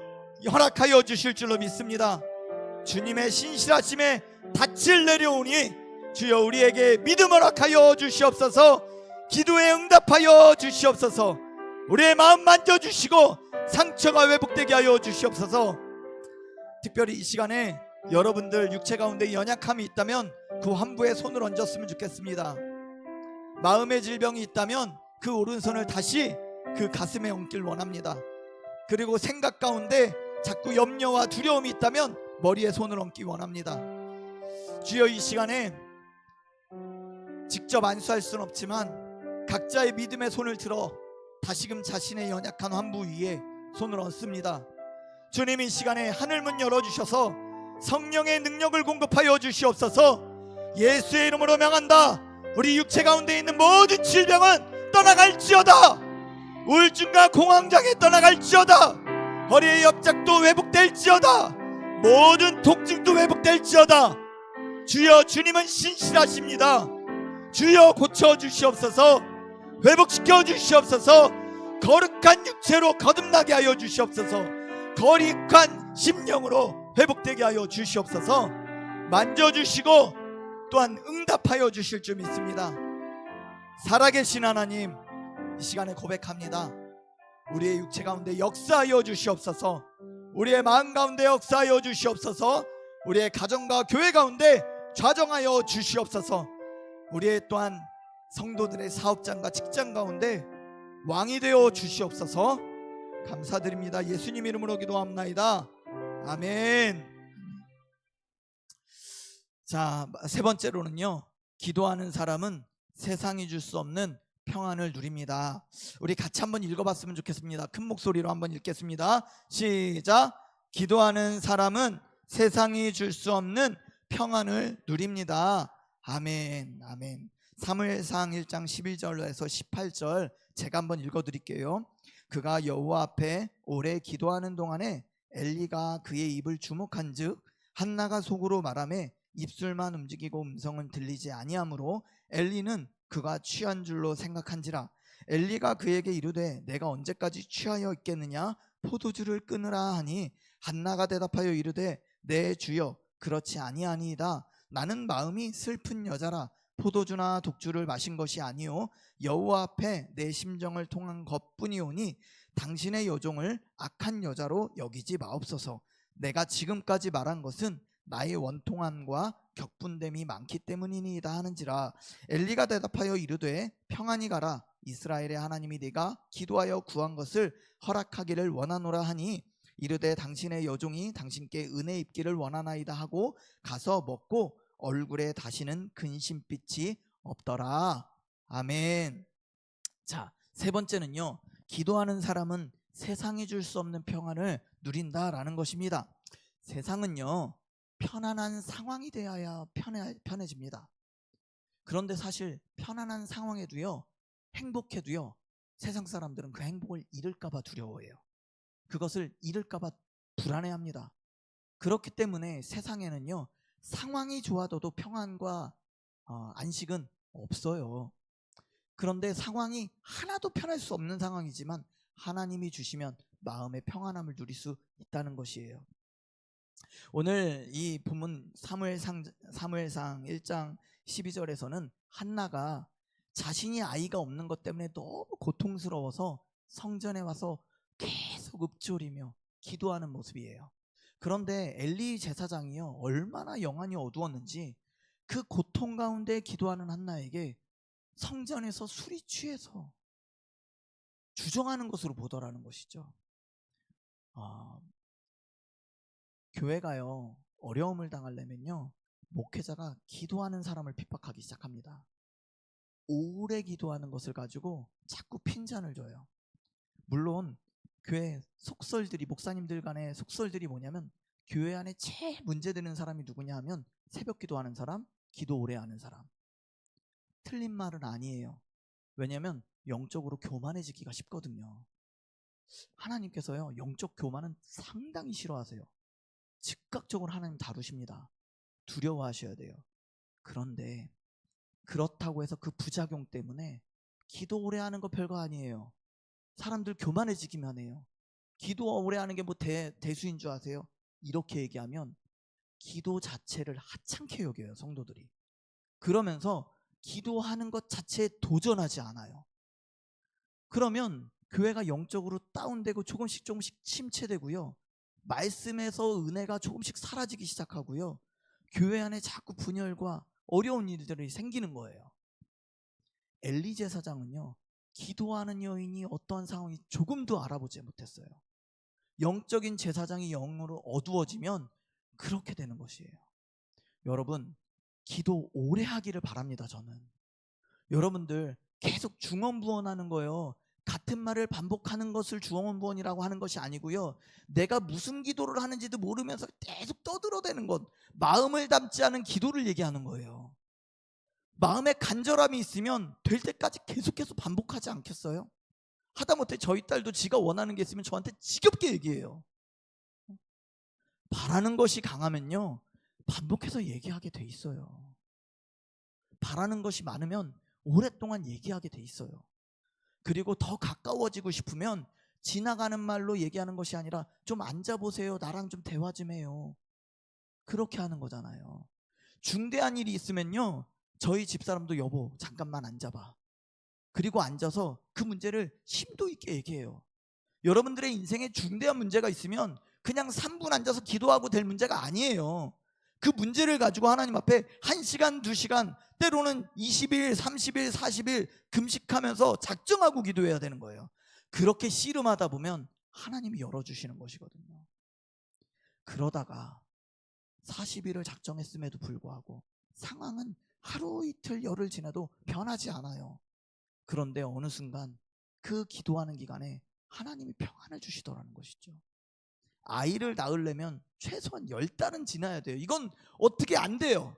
허락하여 주실 줄로 믿습니다. 주님의 신실하심에 닻을 내려오니 주여 우리에게 믿음 허락하여 주시옵소서. 기도에 응답하여 주시옵소서. 우리의 마음 만져주시고 상처가 회복되게 하여 주시옵소서. 특별히 이 시간에 여러분들 육체 가운데 연약함이 있다면 그 환부에 손을 얹었으면 좋겠습니다. 마음의 질병이 있다면 그 오른손을 다시 그 가슴에 얹길 원합니다. 그리고 생각 가운데 자꾸 염려와 두려움이 있다면 머리에 손을 얹기 원합니다. 주여, 이 시간에 직접 안수할 수는 없지만 각자의 믿음의 손을 들어 다시금 자신의 연약한 환부 위에 손을 얹습니다. 주님, 이 시간에 하늘문 열어주셔서 성령의 능력을 공급하여 주시옵소서. 예수의 이름으로 명한다. 우리 육체 가운데 있는 모든 질병은 떠나갈지어다. 우울증과 공황장애 떠나갈지어다. 허리의 협작도 회복될지어다. 모든 통증도 회복될지어다. 주여, 주님은 신실하십니다. 주여, 고쳐주시옵소서. 회복시켜 주시옵소서. 거룩한 육체로 거듭나게 하여 주시옵소서. 거룩한 심령으로 회복되게 하여 주시옵소서. 만져주시고 또한 응답하여 주실 줄 믿습니다. 살아계신 하나님, 이 시간에 고백합니다. 우리의 육체 가운데 역사하여 주시옵소서. 우리의 마음 가운데 역사하여 주시옵소서. 우리의 가정과 교회 가운데 좌정하여 주시옵소서. 우리의 또한 성도들의 사업장과 직장 가운데 왕이 되어 주시옵소서. 감사드립니다. 예수님 이름으로 기도합나이다. 아멘. 자, 세 번째로는요, 기도하는 사람은 세상이 줄 수 없는 평안을 누립니다. 우리 같이 한번 읽어봤으면 좋겠습니다. 큰 목소리로 한번 읽겠습니다. 시작. 기도하는 사람은 세상이 줄 수 없는 평안을 누립니다. 아멘. 아멘. 사무엘상 1장 11절에서 18절 제가 한번 읽어드릴게요. 그가 여호와 앞에 오래 기도하는 동안에 엘리가 그의 입을 주목한즉 한나가 속으로 말하매 입술만 움직이고 음성은 들리지 아니하므로 엘리는 그가 취한 줄로 생각한지라. 엘리가 그에게 이르되 내가 언제까지 취하여 있겠느냐? 포도주를 끊으라 하니 한나가 대답하여 이르되 내 주여 그렇지 아니하니이다. 나는 마음이 슬픈 여자라. 포도주나 독주를 마신 것이 아니요 여호와 앞에 내 심정을 통한 것뿐이오니 당신의 여종을 악한 여자로 여기지 마옵소서. 내가 지금까지 말한 것은 나의 원통함과 격분됨이 많기 때문이니이다 하는지라. 엘리가 대답하여 이르되 평안히 가라. 이스라엘의 하나님이 네가 기도하여 구한 것을 허락하기를 원하노라 하니 이르되 당신의 여종이 당신께 은혜 입기를 원하나이다 하고 가서 먹고 얼굴에 다시는 근심빛이 없더라. 아멘. 자, 세 번째는요, 기도하는 사람은 세상이 줄 수 없는 평안을 누린다라는 것입니다. 세상은요, 편안한 상황이 되어야 편해집니다. 그런데 사실 편안한 상황에도요, 행복해도요, 세상 사람들은 그 행복을 잃을까봐 두려워해요. 그것을 잃을까봐 불안해합니다. 그렇기 때문에 세상에는요, 상황이 좋아져도 평안과 안식은 없어요. 그런데 상황이 하나도 편할 수 없는 상황이지만 하나님이 주시면 마음의 평안함을 누릴 수 있다는 것이에요. 오늘 이 본문 사무엘상 1장 12절에서는 한나가 자신이 아이가 없는 것 때문에 너무 고통스러워서 성전에 와서 계속 읊조리며 기도하는 모습이에요. 그런데 엘리 제사장이요, 얼마나 영안이 어두웠는지 그 고통 가운데 기도하는 한나에게 성전에서 술이 취해서 주정하는 것으로 보더라는 것이죠. 교회가요, 어려움을 당하려면요, 목회자가 기도하는 사람을 핍박하기 시작합니다. 오래 기도하는 것을 가지고 자꾸 핀잔을 줘요. 물론 교회 속설들이, 목사님들 간의 속설들이 뭐냐면, 교회 안에 제일 문제되는 사람이 누구냐 하면 새벽 기도하는 사람, 기도 오래 하는 사람. 틀린 말은 아니에요. 왜냐하면 영적으로 교만해지기가 쉽거든요. 하나님께서요, 영적 교만은 상당히 싫어하세요. 즉각적으로 하나님 다루십니다. 두려워하셔야 돼요. 그런데 그렇다고 해서 그 부작용 때문에 기도 오래 하는 거 별거 아니에요. 사람들 교만해지기만 해요. 기도 오래 하는 게 뭐 대수인 줄 아세요? 이렇게 얘기하면 기도 자체를 하찮게 여겨요, 성도들이. 그러면서 기도하는 것 자체에 도전하지 않아요. 그러면 교회가 영적으로 다운되고 조금씩 침체되고요, 말씀에서 은혜가 조금씩 사라지기 시작하고요, 교회 안에 자꾸 분열과 어려운 일들이 생기는 거예요. 엘리 제사장은요, 기도하는 여인이 어떠한 상황이 조금도 알아보지 못했어요. 영적인 제사장이 영으로 어두워지면 그렇게 되는 것이에요. 여러분, 기도 오래 하기를 바랍니다. 저는 여러분들 계속 중언부언하는 거예요. 같은 말을 반복하는 것을 중언부언이라고 하는 것이 아니고요, 내가 무슨 기도를 하는지도 모르면서 계속 떠들어대는 것, 마음을 담지 않은 기도를 얘기하는 거예요. 마음에 간절함이 있으면 될 때까지 계속해서 반복하지 않겠어요? 하다못해 저희 딸도 지가 원하는 게 있으면 저한테 지겹게 얘기해요. 바라는 것이 강하면요, 반복해서 얘기하게 돼 있어요. 바라는 것이 많으면 오랫동안 얘기하게 돼 있어요. 그리고 더 가까워지고 싶으면 지나가는 말로 얘기하는 것이 아니라 좀 앉아보세요, 나랑 좀 대화 좀 해요, 그렇게 하는 거잖아요. 중대한 일이 있으면요, 저희 집사람도 여보 잠깐만 앉아봐, 그리고 앉아서 그 문제를 심도 있게 얘기해요. 여러분들의 인생에 중대한 문제가 있으면 그냥 3분 앉아서 기도하고 될 문제가 아니에요. 그 문제를 가지고 하나님 앞에 1시간, 2시간, 때로는 20일, 30일, 40일 금식하면서 작정하고 기도해야 되는 거예요. 그렇게 씨름하다 보면 하나님이 열어주시는 것이거든요. 그러다가 40일을 작정했음에도 불구하고 상황은 하루 이틀 열흘 지나도 변하지 않아요. 그런데 어느 순간 그 기도하는 기간에 하나님이 평안을 주시더라는 것이죠. 아이를 낳으려면 최소한 10달은 지나야 돼요. 이건 어떻게 안 돼요.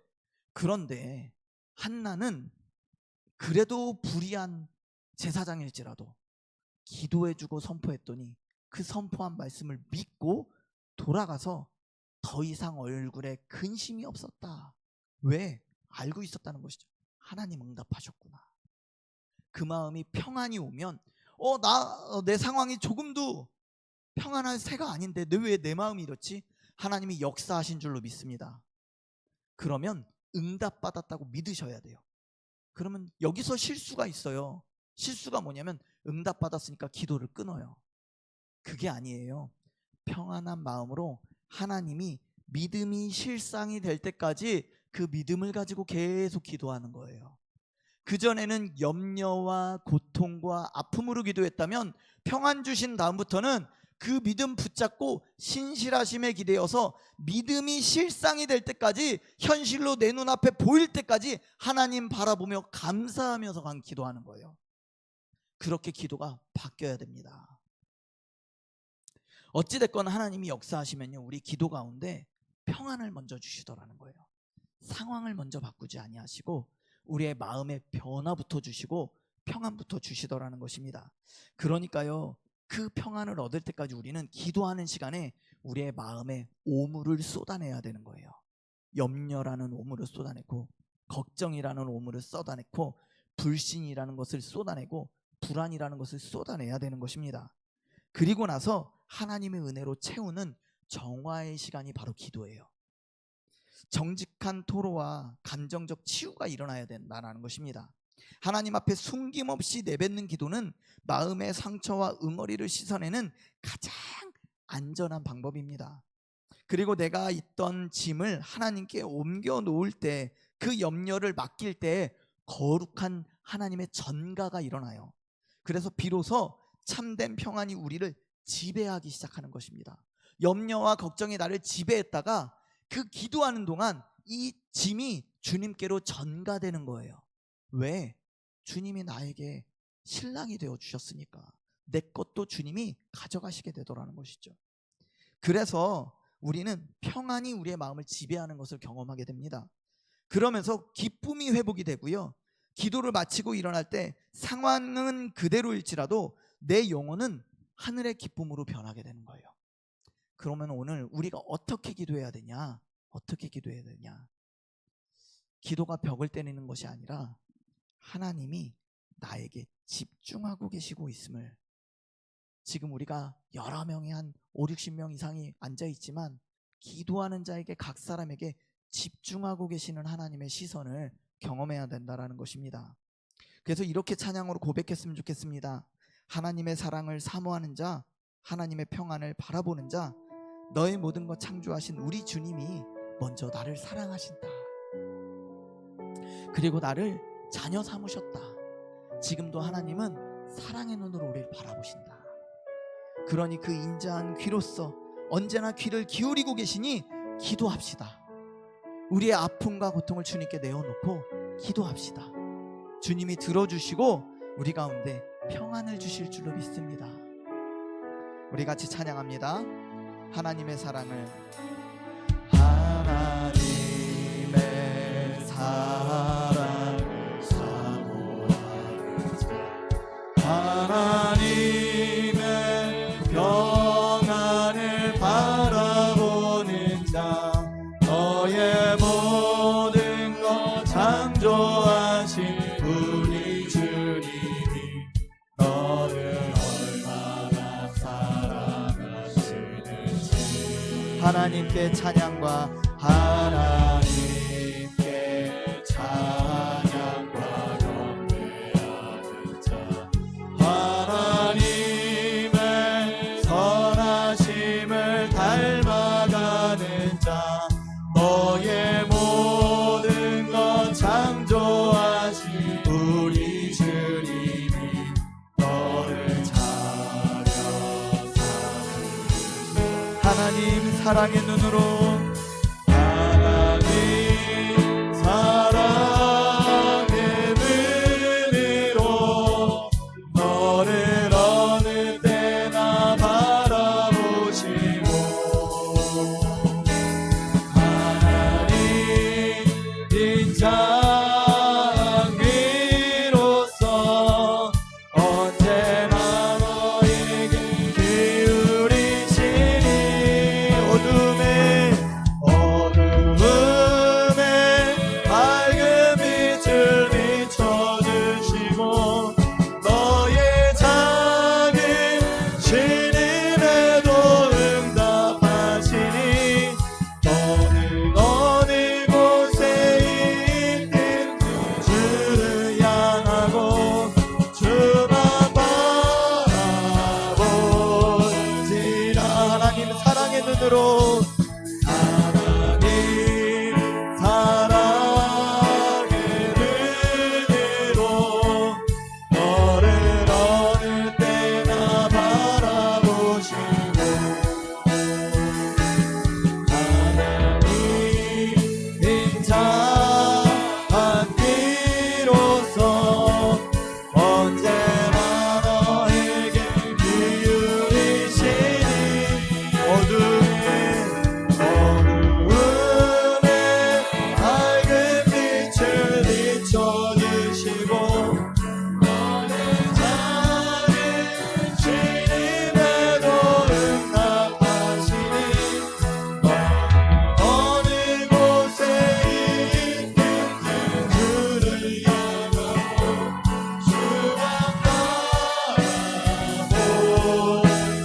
그런데 한나는 그래도 불의한 제사장일지라도 기도해주고 선포했더니 그 선포한 말씀을 믿고 돌아가서 더 이상 얼굴에 근심이 없었다. 왜? 알고 있었다는 것이죠. 하나님 응답하셨구나. 그 마음이 평안이 오면 내 상황이 조금도 평안한 새가 아닌데 왜 내 마음이 이렇지? 하나님이 역사하신 줄로 믿습니다. 그러면 응답받았다고 믿으셔야 돼요. 그러면 여기서 실수가 있어요. 실수가 뭐냐면 응답받았으니까 기도를 끊어요. 그게 아니에요. 평안한 마음으로 하나님이 믿음이 실상이 될 때까지 그 믿음을 가지고 계속 기도하는 거예요. 그전에는 염려와 고통과 아픔으로 기도했다면 평안 주신 다음부터는 그 믿음 붙잡고 신실하심에 기대어서 믿음이 실상이 될 때까지, 현실로 내 눈앞에 보일 때까지 하나님 바라보며 감사하면서 기도하는 거예요. 그렇게 기도가 바뀌어야 됩니다. 어찌됐건 하나님이 역사하시면요, 우리 기도 가운데 평안을 먼저 주시더라는 거예요. 상황을 먼저 바꾸지 아니하시고 우리의 마음의 변화부터 주시고 평안부터 주시더라는 것입니다. 그러니까요, 그 평안을 얻을 때까지 우리는 기도하는 시간에 우리의 마음에 오물을 쏟아내야 되는 거예요. 염려라는 오물을 쏟아내고, 걱정이라는 오물을 쏟아내고, 불신이라는 것을 쏟아내고, 불안이라는 것을 쏟아내야 되는 것입니다. 그리고 나서 하나님의 은혜로 채우는 정화의 시간이 바로 기도예요. 정직한 토로와 감정적 치유가 일어나야 된다는 것입니다. 하나님 앞에 숨김없이 내뱉는 기도는 마음의 상처와 응어리를 씻어내는 가장 안전한 방법입니다. 그리고 내가 있던 짐을 하나님께 옮겨 놓을 때, 그 염려를 맡길 때 거룩한 하나님의 전가가 일어나요. 그래서 비로소 참된 평안이 우리를 지배하기 시작하는 것입니다. 염려와 걱정이 나를 지배했다가 그 기도하는 동안 이 짐이 주님께로 전가되는 거예요. 왜? 주님이 나에게 신랑이 되어 주셨으니까 내 것도 주님이 가져가시게 되더라는 것이죠. 그래서 우리는 평안이 우리의 마음을 지배하는 것을 경험하게 됩니다. 그러면서 기쁨이 회복이 되고요, 기도를 마치고 일어날 때 상황은 그대로일지라도 내 영혼은 하늘의 기쁨으로 변하게 되는 거예요. 그러면 오늘 우리가 어떻게 기도해야 되냐? 어떻게 기도해야 되냐? 기도가 벽을 때리는 것이 아니라 하나님이 나에게 집중하고 계시고 있음을, 지금 우리가 여러 명이 한 5, 60명 이상이 앉아있지만 기도하는 자에게, 각 사람에게 집중하고 계시는 하나님의 시선을 경험해야 된다는 것입니다. 그래서 이렇게 찬양으로 고백했으면 좋겠습니다. 하나님의 사랑을 사모하는 자, 하나님의 평안을 바라보는 자, 너의 모든 것 창조하신 우리 주님이 먼저 나를 사랑하신다. 그리고 나를 자녀 삼으셨다. 지금도 하나님은 사랑의 눈으로 우리를 바라보신다. 그러니 그 인자한 귀로서 언제나 귀를 기울이고 계시니 기도합시다. 우리의 아픔과 고통을 주님께 내어놓고 기도합시다. 주님이 들어주시고 우리 가운데 평안을 주실 줄로 믿습니다. 우리 같이 찬양합니다. 하나님의 사랑을, 하나님의 사랑을 사모하는 자, 하나님의 평안을 바라보는 자, 너의 모든 것 창조하신 우리 주님이 너를 얼마나 사랑하시는지, 하나님께 찬양과 하나님께 찬양과 경배하는 자, 하나님의 선하심을 닮아가는 자, 너의 모든 것 창조하신 우리 주님이 너를 차려 삼으시네. 하나님 사랑의 눈으로, 하나님 사랑의 눈으로 너를 어느 때나 바라보시고, 인자미로서 언제나 너에게 기울이시니, 어둠에 밝은 빛을 비춰주시고, 너의 작은 신음에도 응답하시니, 너는 어느 곳에 있든 주를 향하고 주만 바라보지라. 하나님 사랑의 눈으로, 하나님 사랑의 눈으로 너를 어느 때나 바라보시고, 하나님 인자한 귀로서 언제나 너에게 기울이시니, 어둠에 밝은 빛을 비춰주시고, 너의 작은 신임에도 응답하시니, 어느 곳에 있든 주를 향하고 주만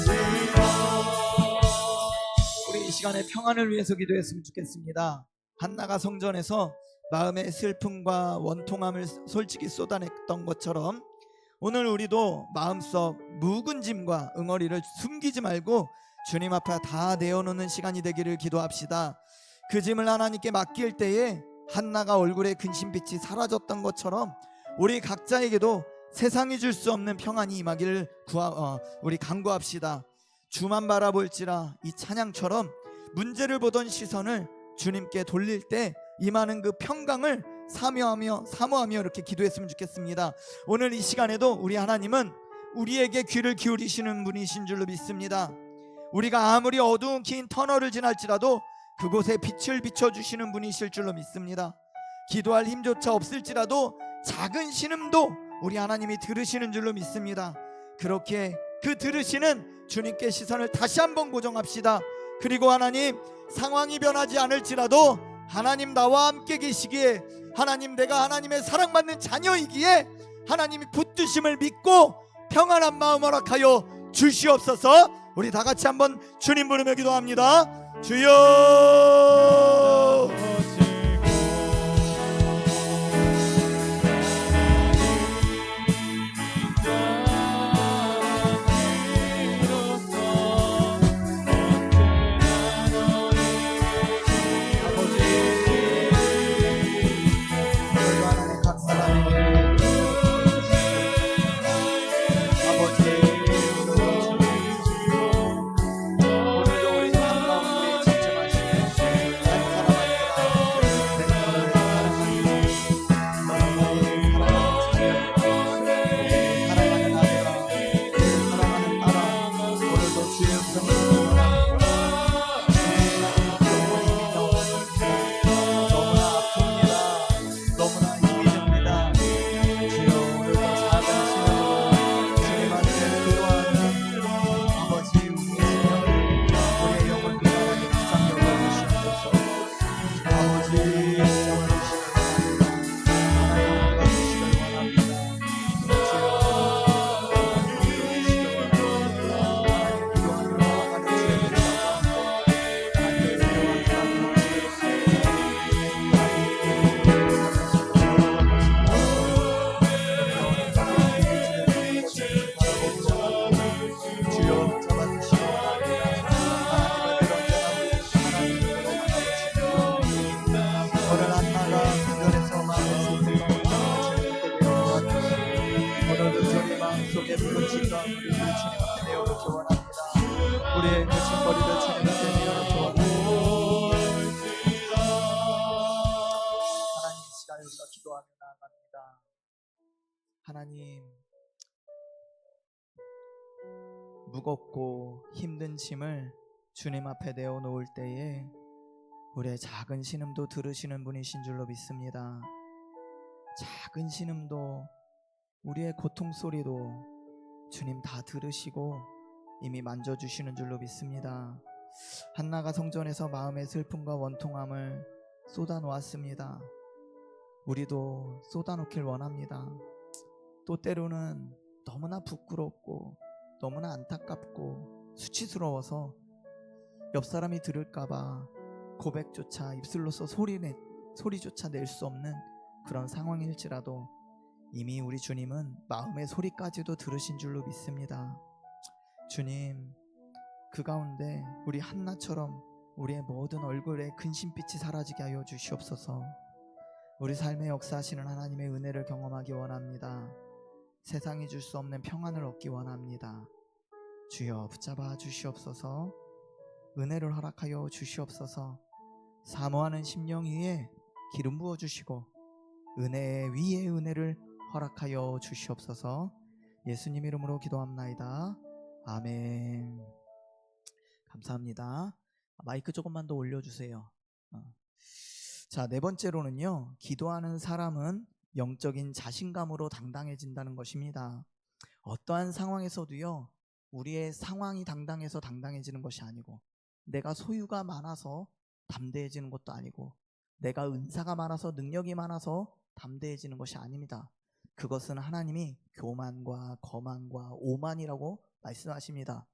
바라보지라. 우리 이 시간에 평안을 위해서 기도했으면 좋겠습니다. 한나가 성전에서 마음의 슬픔과 원통함을 솔직히 쏟아냈던 것처럼 오늘 우리도 마음속 묵은 짐과 응어리를 숨기지 말고 주님 앞에 다 내어놓는 시간이 되기를 기도합시다. 그 짐을 하나님께 맡길 때에 한나가 얼굴에 근심빛이 사라졌던 것처럼 우리 각자에게도 세상이 줄 수 없는 평안이 임하기를 우리 간구합시다. 주만 바라볼지라 이 찬양처럼 문제를 보던 시선을 주님께 돌릴 때 임하는 그 평강을 사모하며 이렇게 기도했으면 좋겠습니다. 오늘 이 시간에도 우리 하나님은 우리에게 귀를 기울이시는 분이신 줄로 믿습니다. 우리가 아무리 어두운 긴 터널을 지날지라도 그곳에 빛을 비춰주시는 분이실 줄로 믿습니다. 기도할 힘조차 없을지라도 작은 신음도 우리 하나님이 들으시는 줄로 믿습니다. 그렇게 그 들으시는 주님께 시선을 다시 한번 고정합시다. 그리고 하나님, 상황이 변하지 않을지라도 하나님 나와 함께 계시기에, 하나님 내가 하나님의 사랑받는 자녀이기에 하나님이 붙드심을 믿고 평안한 마음 허락하여 주시옵소서. 우리 다 같이 한번 주님 부르며 기도합니다. 주여. 우리의 거짓거리를 주님께 내어놓기 원합니다. 하나님, 이 시간에 우리가 기도하며 나아갑니다. 하나님, 무겁고 힘든 짐을 주님 앞에 내어놓을 때에 우리의 작은 신음도 들으시는 분이신 줄로 믿습니다. 작은 신음도, 우리의 고통 소리도 주님 다 들으시고 이미 만져주시는 줄로 믿습니다. 한나가 성전에서 마음의 슬픔과 원통함을 쏟아놓았습니다. 우리도 쏟아놓길 원합니다. 또 때로는 너무나 부끄럽고 너무나 안타깝고 수치스러워서 옆 사람이 들을까봐 고백조차, 입술로서 소리조차 낼 수 없는 그런 상황일지라도 이미 우리 주님은 마음의 소리까지도 들으신 줄로 믿습니다. 주님, 그 가운데 우리 한나처럼 우리의 모든 얼굴에 근심빛이 사라지게 하여 주시옵소서. 우리 삶에 역사하시는 하나님의 은혜를 경험하기 원합니다. 세상이 줄 수 없는 평안을 얻기 원합니다. 주여 붙잡아 주시옵소서. 은혜를 허락하여 주시옵소서. 사모하는 심령 위에 기름 부어 주시고 은혜 위에 은혜를 허락하여 주시옵소서. 예수님 이름으로 기도합나이다. 아멘. 감사합니다. 마이크 조금만 더 올려주세요. 자, 네 번째로는요, 기도하는 사람은 영적인 자신감으로 당당해진다는 것입니다. 어떠한 상황에서도요, 우리의 상황이 당당해서 당당해지는 것이 아니고, 내가 소유가 많아서 담대해지는 것도 아니고, 내가 은사가 많아서 능력이 많아서 담대해지는 것이 아닙니다. 그것은 하나님이 교만과 거만과 오만이라고 말씀하십니다.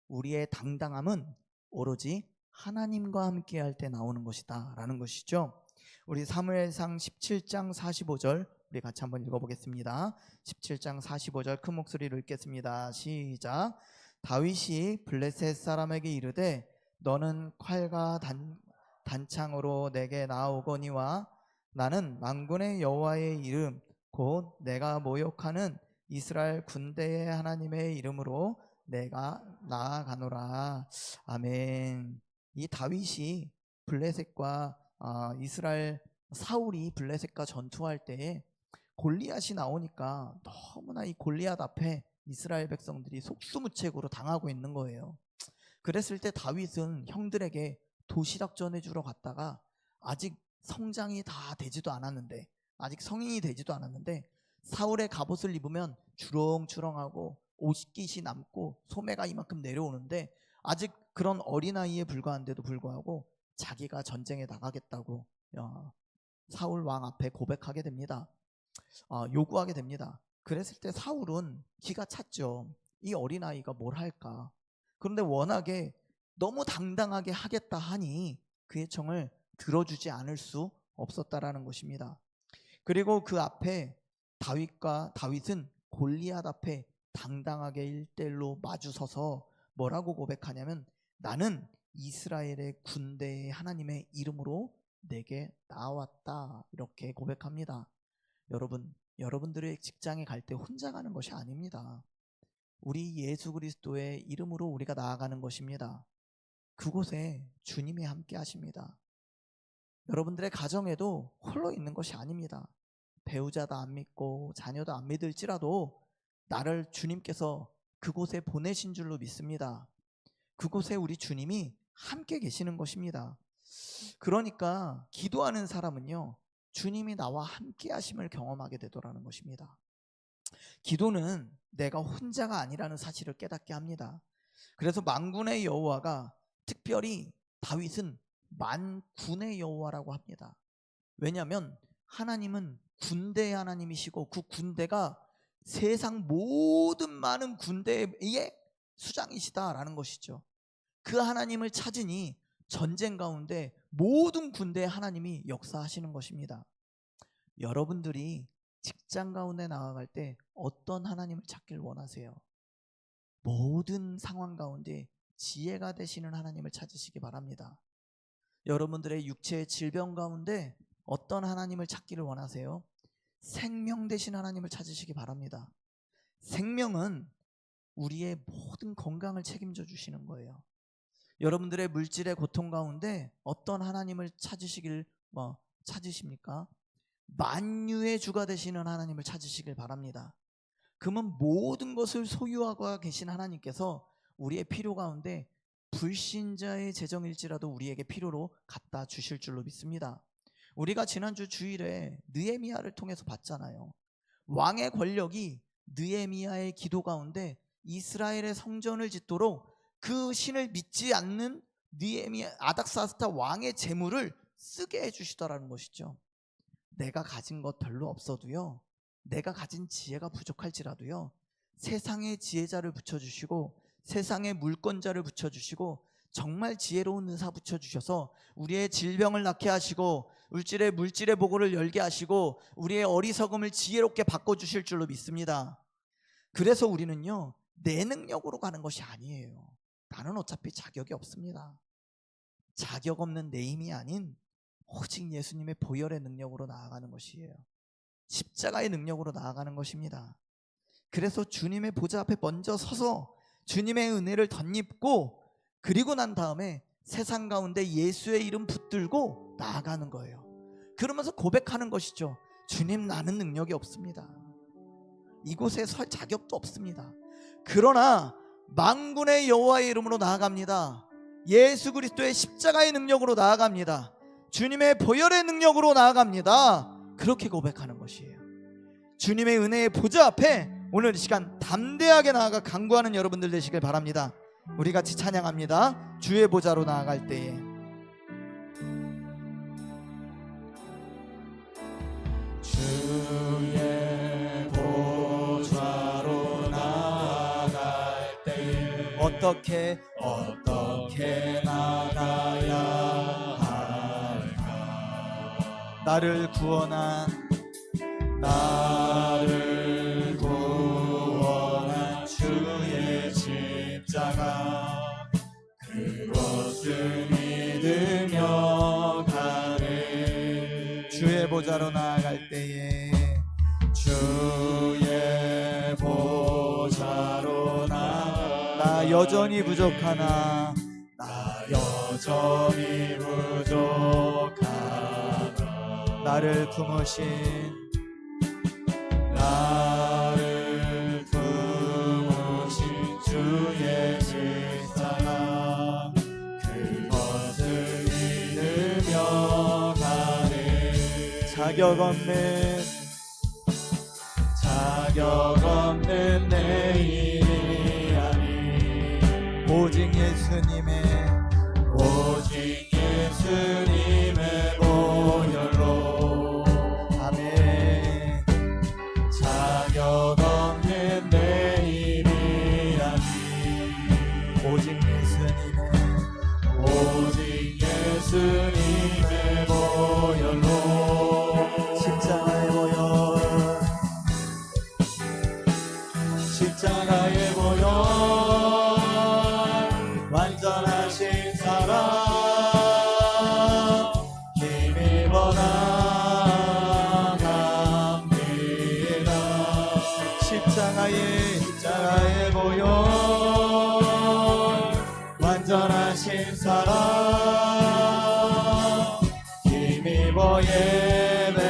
우리의 당당함은 오로지 하나님과 함께 할 때 나오는 것이다 라는 것이죠. 우리 사무엘상 17장 45절 우리 같이 한번 읽어보겠습니다. 17장 45절 큰 목소리로 읽겠습니다. 시작. 다윗이 블레셋 사람에게 이르되 너는 칼과 단창으로 내게 나아오거니와 나는 만군의 여호와의 이름 곧 내가 모욕하는 이스라엘 군대의 하나님의 이름으로 내가 나아가노라. 아멘. 이 다윗이 블레셋과 이스라엘 사울이 블레셋과 전투할 때에 골리앗이 나오니까 너무나 이 골리앗 앞에 이스라엘 백성들이 속수무책으로 당하고 있는 거예요. 그랬을 때 다윗은 형들에게 도시락 전해주러 갔다가 아직 성장이 다 되지도 않았는데, 아직 성인이 되지도 않았는데 사울의 갑옷을 입으면 주렁주렁하고 옷깃이 남고 소매가 이만큼 내려오는데 아직 그런 어린아이에 불과한데도 불구하고 자기가 전쟁에 나가겠다고 사울 왕 앞에 고백하게 됩니다. 요구하게 됩니다. 그랬을 때 사울은 기가 찼죠. 이 어린아이가 뭘 할까. 그런데 워낙에 너무 당당하게 하겠다 하니 그의 청을 들어주지 않을 수 없었다라는 것입니다. 그리고 그 앞에 다윗은 골리앗 앞에 당당하게 1대1로 마주서서 뭐라고 고백하냐면 나는 이스라엘의 군대의 하나님의 이름으로 내게 나왔다, 이렇게 고백합니다. 여러분들의 직장에 갈 때 혼자 가는 것이 아닙니다. 우리 예수 그리스도의 이름으로 우리가 나아가는 것입니다. 그곳에 주님이 함께 하십니다. 여러분들의 가정에도 홀로 있는 것이 아닙니다. 배우자도 안 믿고 자녀도 안 믿을지라도 나를 주님께서 그곳에 보내신 줄로 믿습니다. 그곳에 우리 주님이 함께 계시는 것입니다. 그러니까 기도하는 사람은요, 주님이 나와 함께 하심을 경험하게 되더라는 것입니다. 기도는 내가 혼자가 아니라는 사실을 깨닫게 합니다. 그래서 만군의 여호와가, 특별히 다윗은 만군의 여호와라고 합니다. 왜냐하면 하나님은 군대의 하나님이시고 그 군대가 세상 모든 많은 군대의 수장이시다라는 것이죠. 그 하나님을 찾으니 전쟁 가운데 모든 군대의 하나님이 역사하시는 것입니다. 여러분들이 직장 가운데 나아갈 때 어떤 하나님을 찾길 원하세요? 모든 상황 가운데 지혜가 되시는 하나님을 찾으시기 바랍니다. 여러분들의 육체의 질병 가운데 어떤 하나님을 찾기를 원하세요? 생명 되신 하나님을 찾으시기 바랍니다. 생명은 우리의 모든 건강을 책임져 주시는 거예요. 여러분들의 물질의 고통 가운데 어떤 하나님을 찾으십니까? 만유의 주가 되시는 하나님을 찾으시길 바랍니다. 그러면 모든 것을 소유하고 계신 하나님께서 우리의 필요 가운데 불신자의 재정일지라도 우리에게 필요로 갖다 주실 줄로 믿습니다. 우리가 지난주 주일에 느헤미야를 통해서 봤잖아요. 왕의 권력이 느헤미야의 기도 가운데 이스라엘의 성전을 짓도록 그 신을 믿지 않는 아닥사스다 왕의 재물을 쓰게 해주시더라는 것이죠. 내가 가진 것 별로 없어도요, 내가 가진 지혜가 부족할지라도요, 세상의 지혜자를 붙여주시고 세상의 물권자를 붙여주시고 정말 지혜로운 의사 붙여주셔서 우리의 질병을 낫게 하시고 물질의 보고를 열게 하시고 우리의 어리석음을 지혜롭게 바꿔주실 줄로 믿습니다. 그래서 우리는요, 내 능력으로 가는 것이 아니에요. 나는 어차피 자격이 없습니다. 자격 없는 내 힘이 아닌 오직 예수님의 보혈의 능력으로 나아가는 것이에요. 십자가의 능력으로 나아가는 것입니다. 그래서 주님의 보좌 앞에 먼저 서서 주님의 은혜를 덧입고 그리고 난 다음에 세상 가운데 예수의 이름 붙들고 나아가는 거예요. 그러면서 고백하는 것이죠. 주님, 나는 능력이 없습니다. 이곳에 설 자격도 없습니다. 그러나 만군의 여호와의 이름으로 나아갑니다. 예수 그리스도의 십자가의 능력으로 나아갑니다. 주님의 보혈의 능력으로 나아갑니다. 그렇게 고백하는 것이에요. 주님의 은혜의 보좌 앞에 오늘 이 시간 담대하게 나아가 간구하는 여러분들 되시길 바랍니다. 우리 같이 찬양합니다. 주의 보좌로 나아갈 때에 주의 보좌로 나아갈 때에 어떻게 나가야 할까? 나를 구원한 주의 십자가 그것을 믿으며 가네. 주의 보좌로 나아갈 때에 주의 보좌로 나 여전히 부족하나 나 여전히 부족하나 나를 품으신 주의 십자가 그것을 믿으며 가네. 자격 없는 내 일이 아니 오직 예수님의 보혈로. 아멘. 자격 없는 내 일이 아니 오직 예수님의 보혈로. 십자가의 보혈 완전하신 사랑 힘입어 나갑니다. 십자가의 보혈 완전하신 사랑 힘입어 예배함.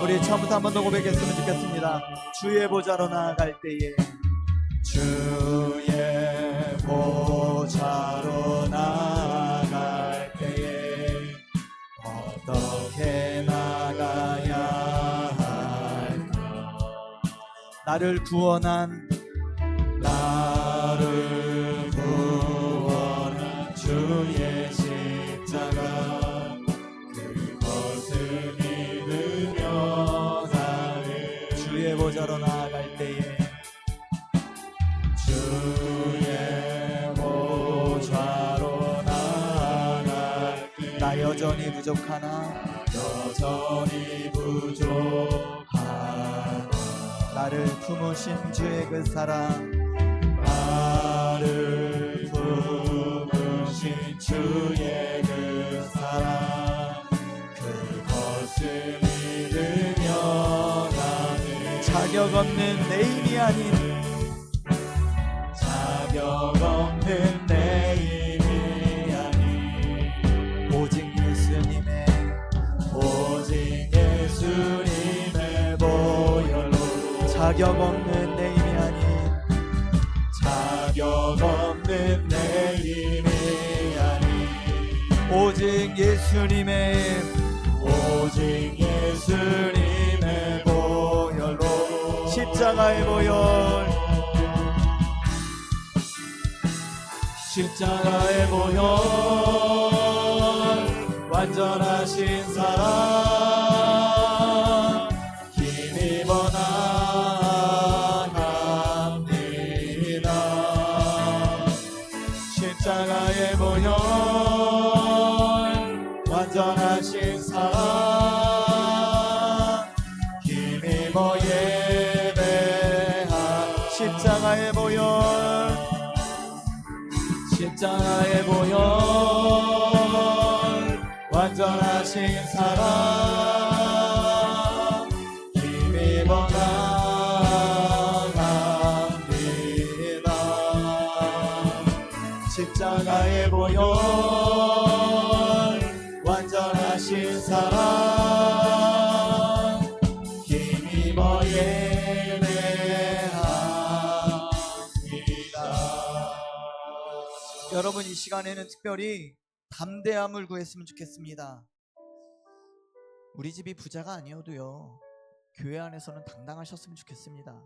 우리 처음부터 한 번 더 고백했으면 좋겠습니다. 주의 보좌로 나아갈 때에 주의 보좌로 나아갈 때에 어떻게 나가야 할까. 나를 구원한 주의 십자가 그것을 믿으며 가네. 주의 보좌로 나아갈 때에 주의 보좌로 나아갈 때 나 여전히 부족하나 나를 품으신 주의 그 사랑 나를 품으신 주의 그 사랑 그것을 믿으며 가네. 자격 없는 내 힘이 아닌 내 힘이 아닌 오직 예수님의 보혈로. 자격 없는 내 힘이 아닌 내 힘이 아닌 오직 예수님의 보혈로. 십자가의 보혈 완전하신 사랑 힘입어 나갑니다. 십자가의 보혈 완전하신 사랑 힘입어 예배함. 십자가의 보혈 완전하신 사랑 힘입어 나갑니다. 십자가의 보혈 완전하신 사랑 힘입어 예배합니다. 여러분 이 시간에는 특별히 담대함을 구했으면 좋겠습니다. 우리 집이 부자가 아니어도요 교회 안에서는 당당하셨으면 좋겠습니다.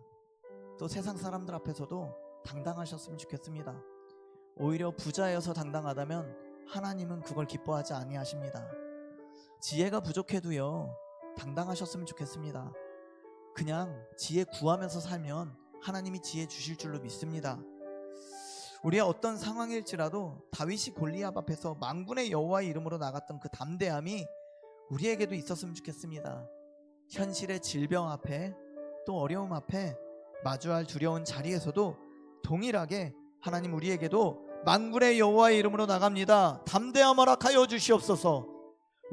또 세상 사람들 앞에서도 당당하셨으면 좋겠습니다. 오히려 부자여서 당당하다면 하나님은 그걸 기뻐하지 아니하십니다. 지혜가 부족해도요 당당하셨으면 좋겠습니다. 그냥 지혜 구하면서 살면 하나님이 지혜 주실 줄로 믿습니다. 우리의 어떤 상황일지라도 다윗이 골리앗 앞에서 만군의 여호와의 이름으로 나갔던 그 담대함이 우리에게도 있었으면 좋겠습니다. 현실의 질병 앞에 또 어려움 앞에 마주할 두려운 자리에서도 동일하게 하나님 우리에게도 만군의 여호와의 이름으로 나갑니다. 담대함 허락하여 주시옵소서.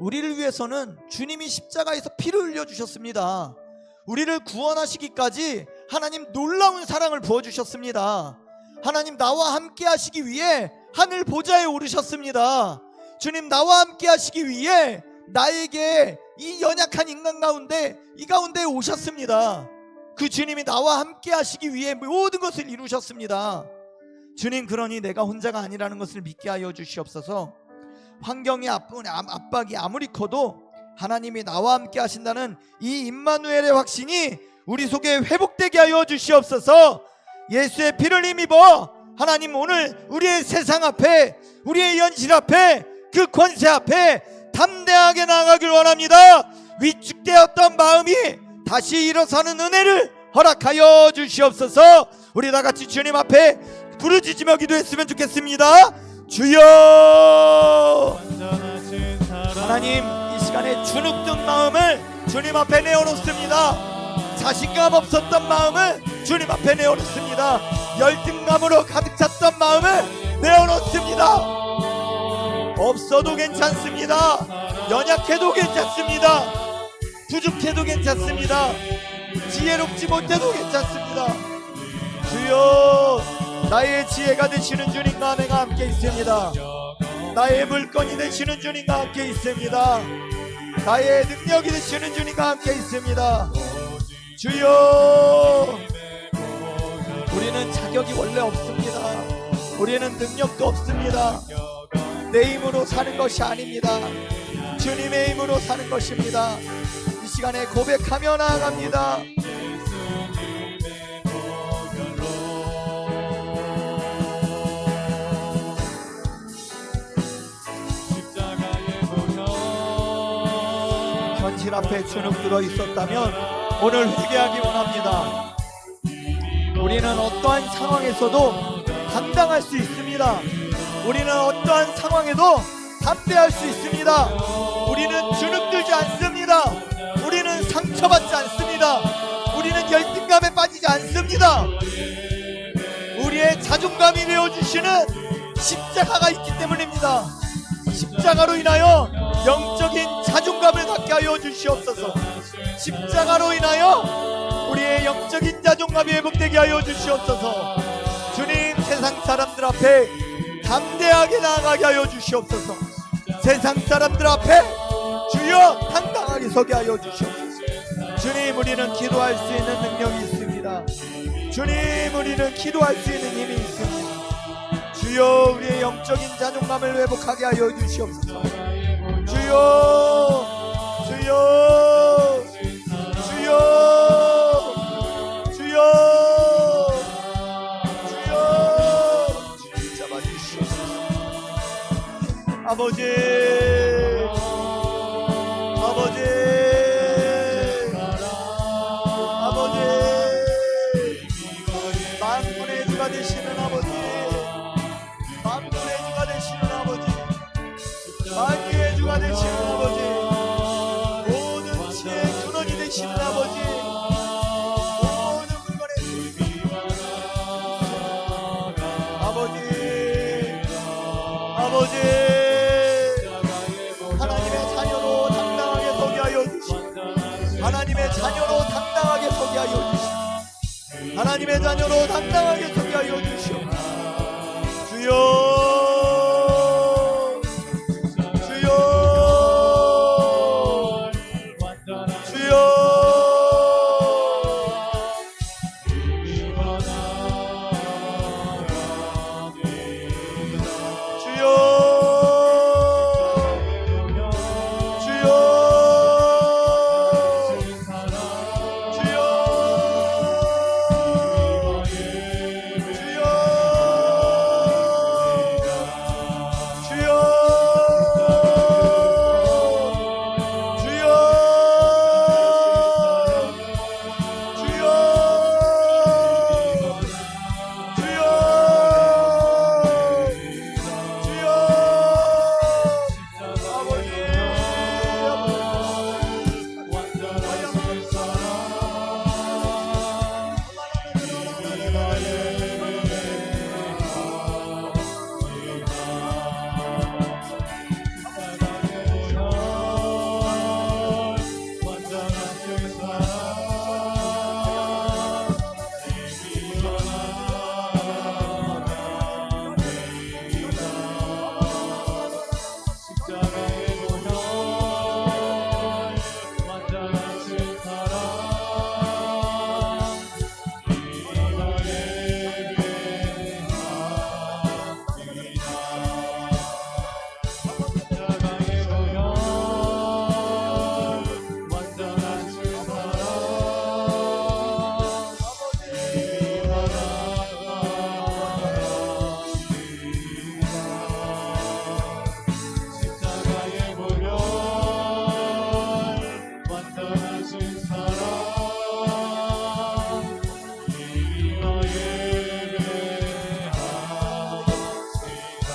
우리를 위해서는 주님이 십자가에서 피를 흘려 주셨습니다. 우리를 구원하시기까지 하나님 놀라운 사랑을 부어주셨습니다. 하나님 나와 함께 하시기 위해 하늘 보좌에 오르셨습니다. 주님 나와 함께 하시기 위해 나에게 이 연약한 인간 가운데 이 가운데 오셨습니다. 그 주님이 나와 함께 하시기 위해 모든 것을 이루셨습니다. 주님, 그러니 내가 혼자가 아니라는 것을 믿게 하여 주시옵소서. 환경의 압박이 아무리 커도 하나님이 나와 함께 하신다는 이 임마누엘의 확신이 우리 속에 회복되게 하여 주시옵소서. 예수의 피를 힘입어 하나님 오늘 우리의 세상 앞에, 우리의 현실 앞에, 그 권세 앞에 담대하게 나아가길 원합니다. 위축되었던 마음이 다시 일어서는 은혜를 허락하여 주시옵소서. 우리 다같이 주님 앞에 부르짖으며 기도했으면 좋겠습니다. 주여, 하나님 이 시간에 주눅든 마음을 주님 앞에 내어놓습니다. 자신감 없었던 마음을 주님 앞에 내어놓습니다. 열등감으로 가득 찼던 마음을 내어놓습니다. 없어도 괜찮습니다. 연약해도 괜찮습니다. 부족해도 괜찮습니다. 지혜롭지 못해도 괜찮습니다. 주여, 나의 지혜가 되시는 주님과 내가 함께 있습니다. 나의 물건이 되시는 주님과 함께 있습니다. 나의 능력이 되시는 주님과 함께 있습니다. 주여, 우리는 자격이 원래 없습니다. 우리는 능력도 없습니다. 내 힘으로 사는 것이 아닙니다. 주님의 힘으로 사는 것입니다. 이 시간에 고백하며 나아갑니다. 현실 앞에 주눅 들어 있었다면 오늘 회개하기 원합니다. 우리는 어떠한 상황에서도 당당할 수 있습니다. 우리는 어떠한 상황에도 담대할 수 있습니다. 우리는 주눅들지 않습니다. 우리는 상처받지 않습니다. 우리는 열등감에 빠지지 않습니다. 우리의 자존감이 되어주시는 십자가가 있기 때문입니다. 십자가로 인하여 영적인 자존감을 갖게 하여 주시옵소서. 십자가로 인하여 우리의 영적인 자존감이 회복되게 하여 주시옵소서. 주님, 세상 사람들 앞에 담대하게 나아가게 하여 주시옵소서. 세상 사람들 앞에 주여 당당하게 서게 하여 주시옵소서. 주님, 우리는 기도할 수 있는 능력이 있습니다. 주님, 우리는 기도할 수 있는 힘이 있습니다. 주여, 우리의 영적인 자존감을 회복하게 하여 주시옵소서. 주여, 주여, 주여, 주여, 주여, 잡아주시옵소서. 아버지, 아버지, 아버지, 만군의 주가 되시는 아버지, 만군의 주가 되시는 아버지, 만유의 주가 되시는 아버지, 모든 지혜의 근원이 되시는 아버지, 모든 물건의 아버지, 아버지, 하나님의 자녀로 당당하게 서게 하여 주시옵소서. 하나님의 자녀로 당당하게 서게 하여 주시옵소서. 하나님의 자녀로 당당하게 서게 하여 주시옵소서. 주여, 주여,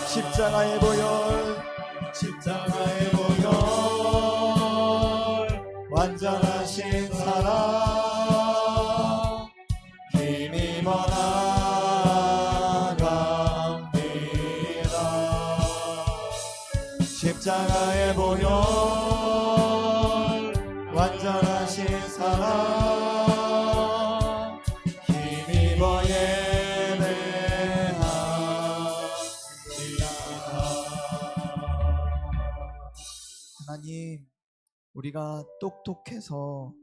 십자가의 보혈 십자가의 보혈 완전하신 사랑 힘입어 나갑니다. 십자가의 보혈 완전하신 사랑 힘입어 하나님, 우리가 똑똑해서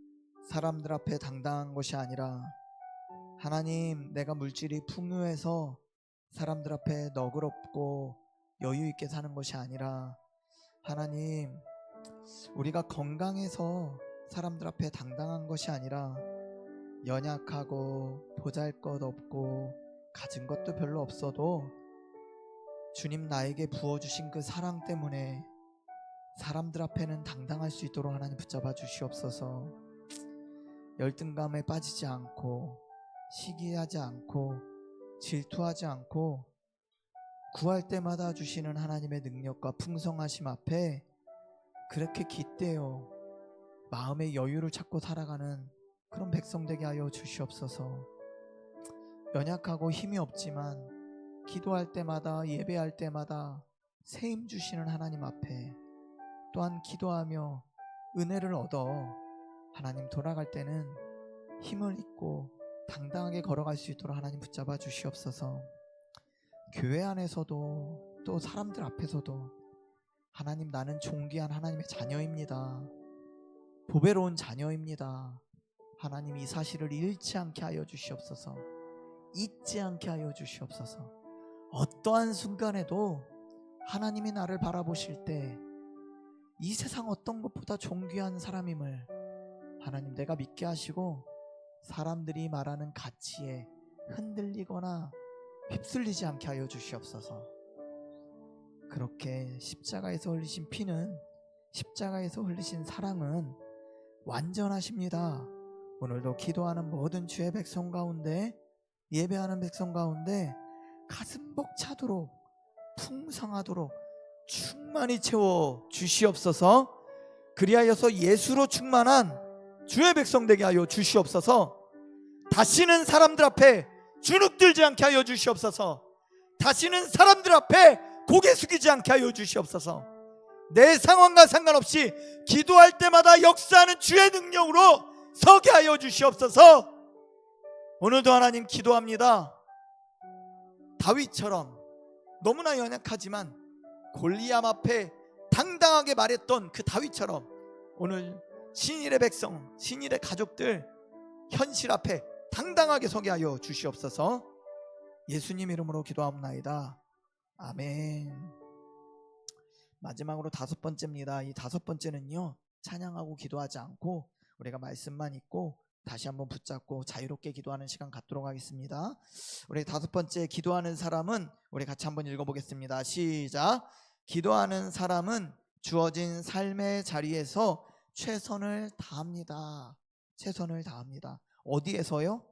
사람들 앞에 당당한 것이 아니라, 하나님, 내가 물질이 풍요해서 사람들 앞에 너그럽고 여유 있게 사는 것이 아니라, 하나님, 우리가 건강해서 사람들 앞에 당당한 것이 아니라, 연약하고 보잘것없고 가진 것도 별로 없어도 주님 나에게 부어주신 그 사랑 때문에 사람들 앞에는 당당할 수 있도록 하나님 붙잡아 주시옵소서. 열등감에 빠지지 않고 시기하지 않고 질투하지 않고 구할 때마다 주시는 하나님의 능력과 풍성하심 앞에 그렇게 기대어 마음의 여유를 찾고 살아가는 그런 백성 되게 하여 주시옵소서. 연약하고 힘이 없지만 기도할 때마다 예배할 때마다 새 힘 주시는 하나님 앞에 또한 기도하며 은혜를 얻어 하나님 돌아갈 때는 힘을 잊고 당당하게 걸어갈 수 있도록 하나님 붙잡아 주시옵소서. 교회 안에서도 또 사람들 앞에서도 하나님, 나는 존귀한 하나님의 자녀입니다. 보배로운 자녀입니다. 하나님, 이 사실을 잃지 않게 하여 주시옵소서. 잊지 않게 하여 주시옵소서. 어떠한 순간에도 하나님이 나를 바라보실 때 이 세상 어떤 것보다 존귀한 사람임을 하나님 내가 믿게 하시고, 사람들이 말하는 가치에 흔들리거나 휩쓸리지 않게 하여 주시옵소서. 그렇게 십자가에서 흘리신 피는, 십자가에서 흘리신 사랑은 완전하십니다. 오늘도 기도하는 모든 주의 백성 가운데, 예배하는 백성 가운데 가슴 벅차도록 풍성하도록 충만히 채워 주시옵소서. 그리하여서 예수로 충만한 주의 백성 되게 하여 주시옵소서. 다시는 사람들 앞에 주눅들지 않게 하여 주시옵소서. 다시는 사람들 앞에 고개 숙이지 않게 하여 주시옵소서. 내 상황과 상관없이 기도할 때마다 역사하는 주의 능력으로 서게 하여 주시옵소서. 오늘도 하나님 기도합니다. 다윗처럼 너무나 연약하지만 골리앗 앞에 당당하게 말했던 그 다윗처럼 오늘 신일의 백성, 신일의 가족들 현실 앞에 당당하게 서게 하여 주시옵소서. 예수님 이름으로 기도하옵나이다. 아멘. 마지막으로 5번째입니다. 이 5번째는요, 찬양하고 기도하지 않고 우리가 말씀만 읽고 다시 한번 붙잡고 자유롭게 기도하는 시간 갖도록 하겠습니다. 우리 5번째, 기도하는 사람은 우리 같이 한번 읽어보겠습니다. 시작. 기도하는 사람은 주어진 삶의 자리에서 최선을 다합니다. 최선을 다합니다. 어디에서요?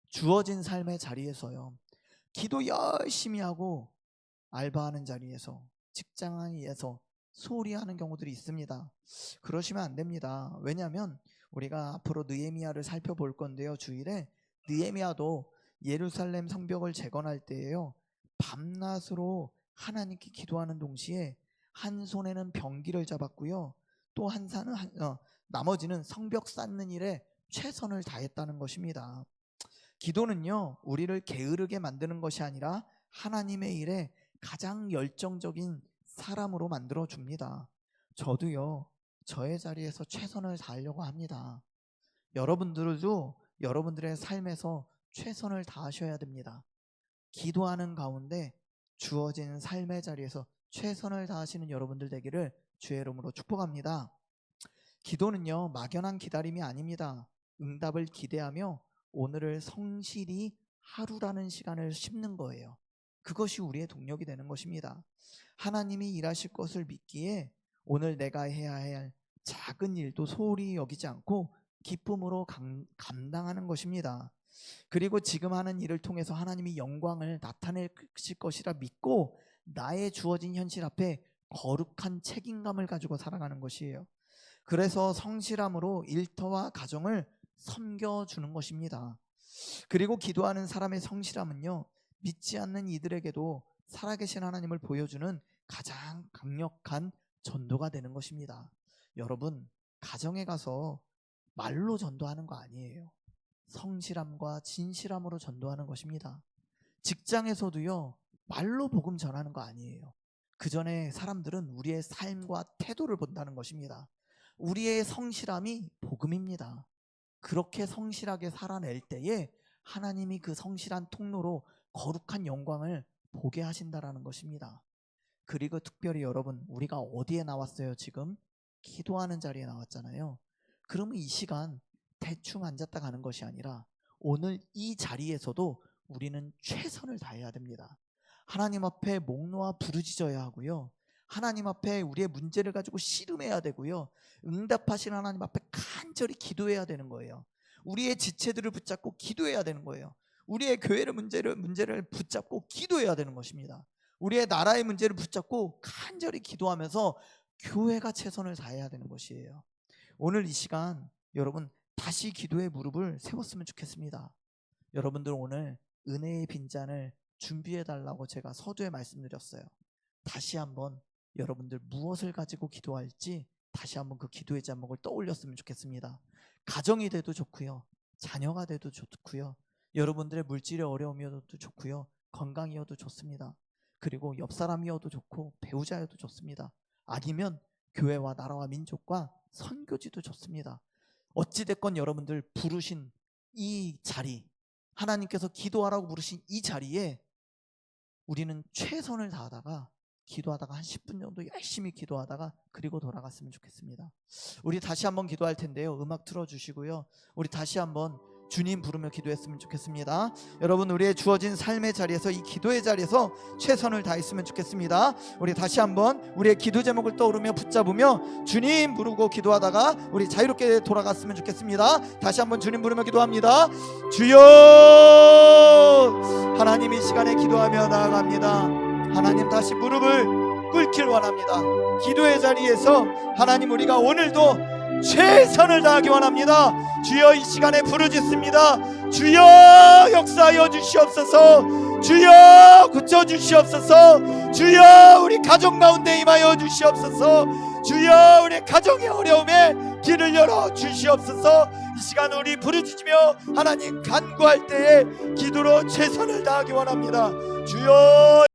주어진 삶의 자리에서요. 기도 열심히 하고 알바하는 자리에서, 직장에서 소홀히 하는 경우들이 있습니다. 그러시면 안 됩니다. 왜냐하면 우리가 앞으로 느헤미야를 살펴볼 건데요, 주일에 느헤미야도 예루살렘 성벽을 재건할 때에요, 밤낮으로 하나님께 기도하는 동시에 한 손에는 병기를 잡았고요, 또 나머지는 성벽 쌓는 일에 최선을 다했다는 것입니다. 기도는요, 우리를 게으르게 만드는 것이 아니라 하나님의 일에 가장 열정적인 사람으로 만들어 줍니다. 저도요, 저의 자리에서 최선을 다하려고 합니다. 여러분들도 여러분들의 삶에서 최선을 다하셔야 됩니다. 기도하는 가운데 주어진 삶의 자리에서 최선을 다하시는 여러분들 되기를 주의 이름으로 축복합니다. 기도는요, 막연한 기다림이 아닙니다. 응답을 기대하며 오늘을 성실히 하루라는 시간을 씹는 거예요. 그것이 우리의 동력이 되는 것입니다. 하나님이 일하실 것을 믿기에 오늘 내가 해야 할 작은 일도 소홀히 여기지 않고 기쁨으로 감당하는 것입니다. 그리고 지금 하는 일을 통해서 하나님이 영광을 나타내실 것이라 믿고 나의 주어진 현실 앞에 거룩한 책임감을 가지고 살아가는 것이에요. 그래서 성실함으로 일터와 가정을 섬겨주는 것입니다. 그리고 기도하는 사람의 성실함은요, 믿지 않는 이들에게도 살아계신 하나님을 보여주는 가장 강력한 전도가 되는 것입니다. 여러분, 가정에 가서 말로 전도하는 거 아니에요. 성실함과 진실함으로 전도하는 것입니다. 직장에서도요, 말로 복음 전하는 거 아니에요. 그 전에 사람들은 우리의 삶과 태도를 본다는 것입니다. 우리의 성실함이 복음입니다. 그렇게 성실하게 살아낼 때에 하나님이 그 성실한 통로로 거룩한 영광을 보게 하신다라는 것입니다. 그리고 특별히 여러분, 우리가 어디에 나왔어요? 지금 기도하는 자리에 나왔잖아요. 그러면 이 시간 대충 앉았다 가는 것이 아니라 오늘 이 자리에서도 우리는 최선을 다해야 됩니다. 하나님 앞에 목 놓아 부르짖어야 하고요, 하나님 앞에 우리의 문제를 가지고 씨름해야 되고요, 응답하신 하나님 앞에 간절히 기도해야 되는 거예요. 우리의 지체들을 붙잡고 기도해야 되는 거예요. 우리의 교회의 문제를 붙잡고 기도해야 되는 것입니다. 우리의 나라의 문제를 붙잡고 간절히 기도하면서 교회가 최선을 다해야 되는 것이에요. 오늘 이 시간 여러분 다시 기도의 무릎을 세웠으면 좋겠습니다. 여러분들 오늘 은혜의 빈잔을 준비해 달라고 제가 서두에 말씀드렸어요. 다시 한번 여러분들 무엇을 가지고 기도할지 다시 한번 그 기도의 제목을 떠올렸으면 좋겠습니다. 가정이 돼도 좋고요, 자녀가 돼도 좋고요, 여러분들의 물질의 어려움이어도 좋고요, 건강이어도 좋습니다. 그리고 옆 사람이어도 좋고 배우자여도 좋습니다. 아니면 교회와 나라와 민족과 선교지도 좋습니다. 어찌됐건 여러분들 부르신 이 자리, 하나님께서 기도하라고 부르신 이 자리에 우리는 최선을 다하다가 기도하다가 한 10분 정도 열심히 기도하다가 그리고 돌아갔으면 좋겠습니다. 우리 다시 한번 기도할 텐데요, 음악 틀어주시고요, 우리 다시 한번 주님 부르며 기도했으면 좋겠습니다. 여러분, 우리의 주어진 삶의 자리에서, 이 기도의 자리에서 최선을 다했으면 좋겠습니다. 우리 다시 한번 우리의 기도 제목을 떠오르며 붙잡으며 주님 부르고 기도하다가 우리 자유롭게 돌아갔으면 좋겠습니다. 다시 한번 주님 부르며 기도합니다. 주여, 하나님 이 시간에 기도하며 나아갑니다. 하나님 다시 무릎을 꿇길 원합니다. 기도의 자리에서 하나님 우리가 오늘도 최선을 다하기 원합니다. 주여, 이 시간에 부르짖습니다. 주여, 역사하여 주시옵소서. 주여, 고쳐주시옵소서. 주여, 우리 가정 가운데 임하여 주시옵소서. 주여, 우리 가정의 어려움에 길을 열어 주시옵소서. 이 시간 우리 부르짖으며 하나님 간구할 때에 기도로 최선을 다하기 원합니다. 주여.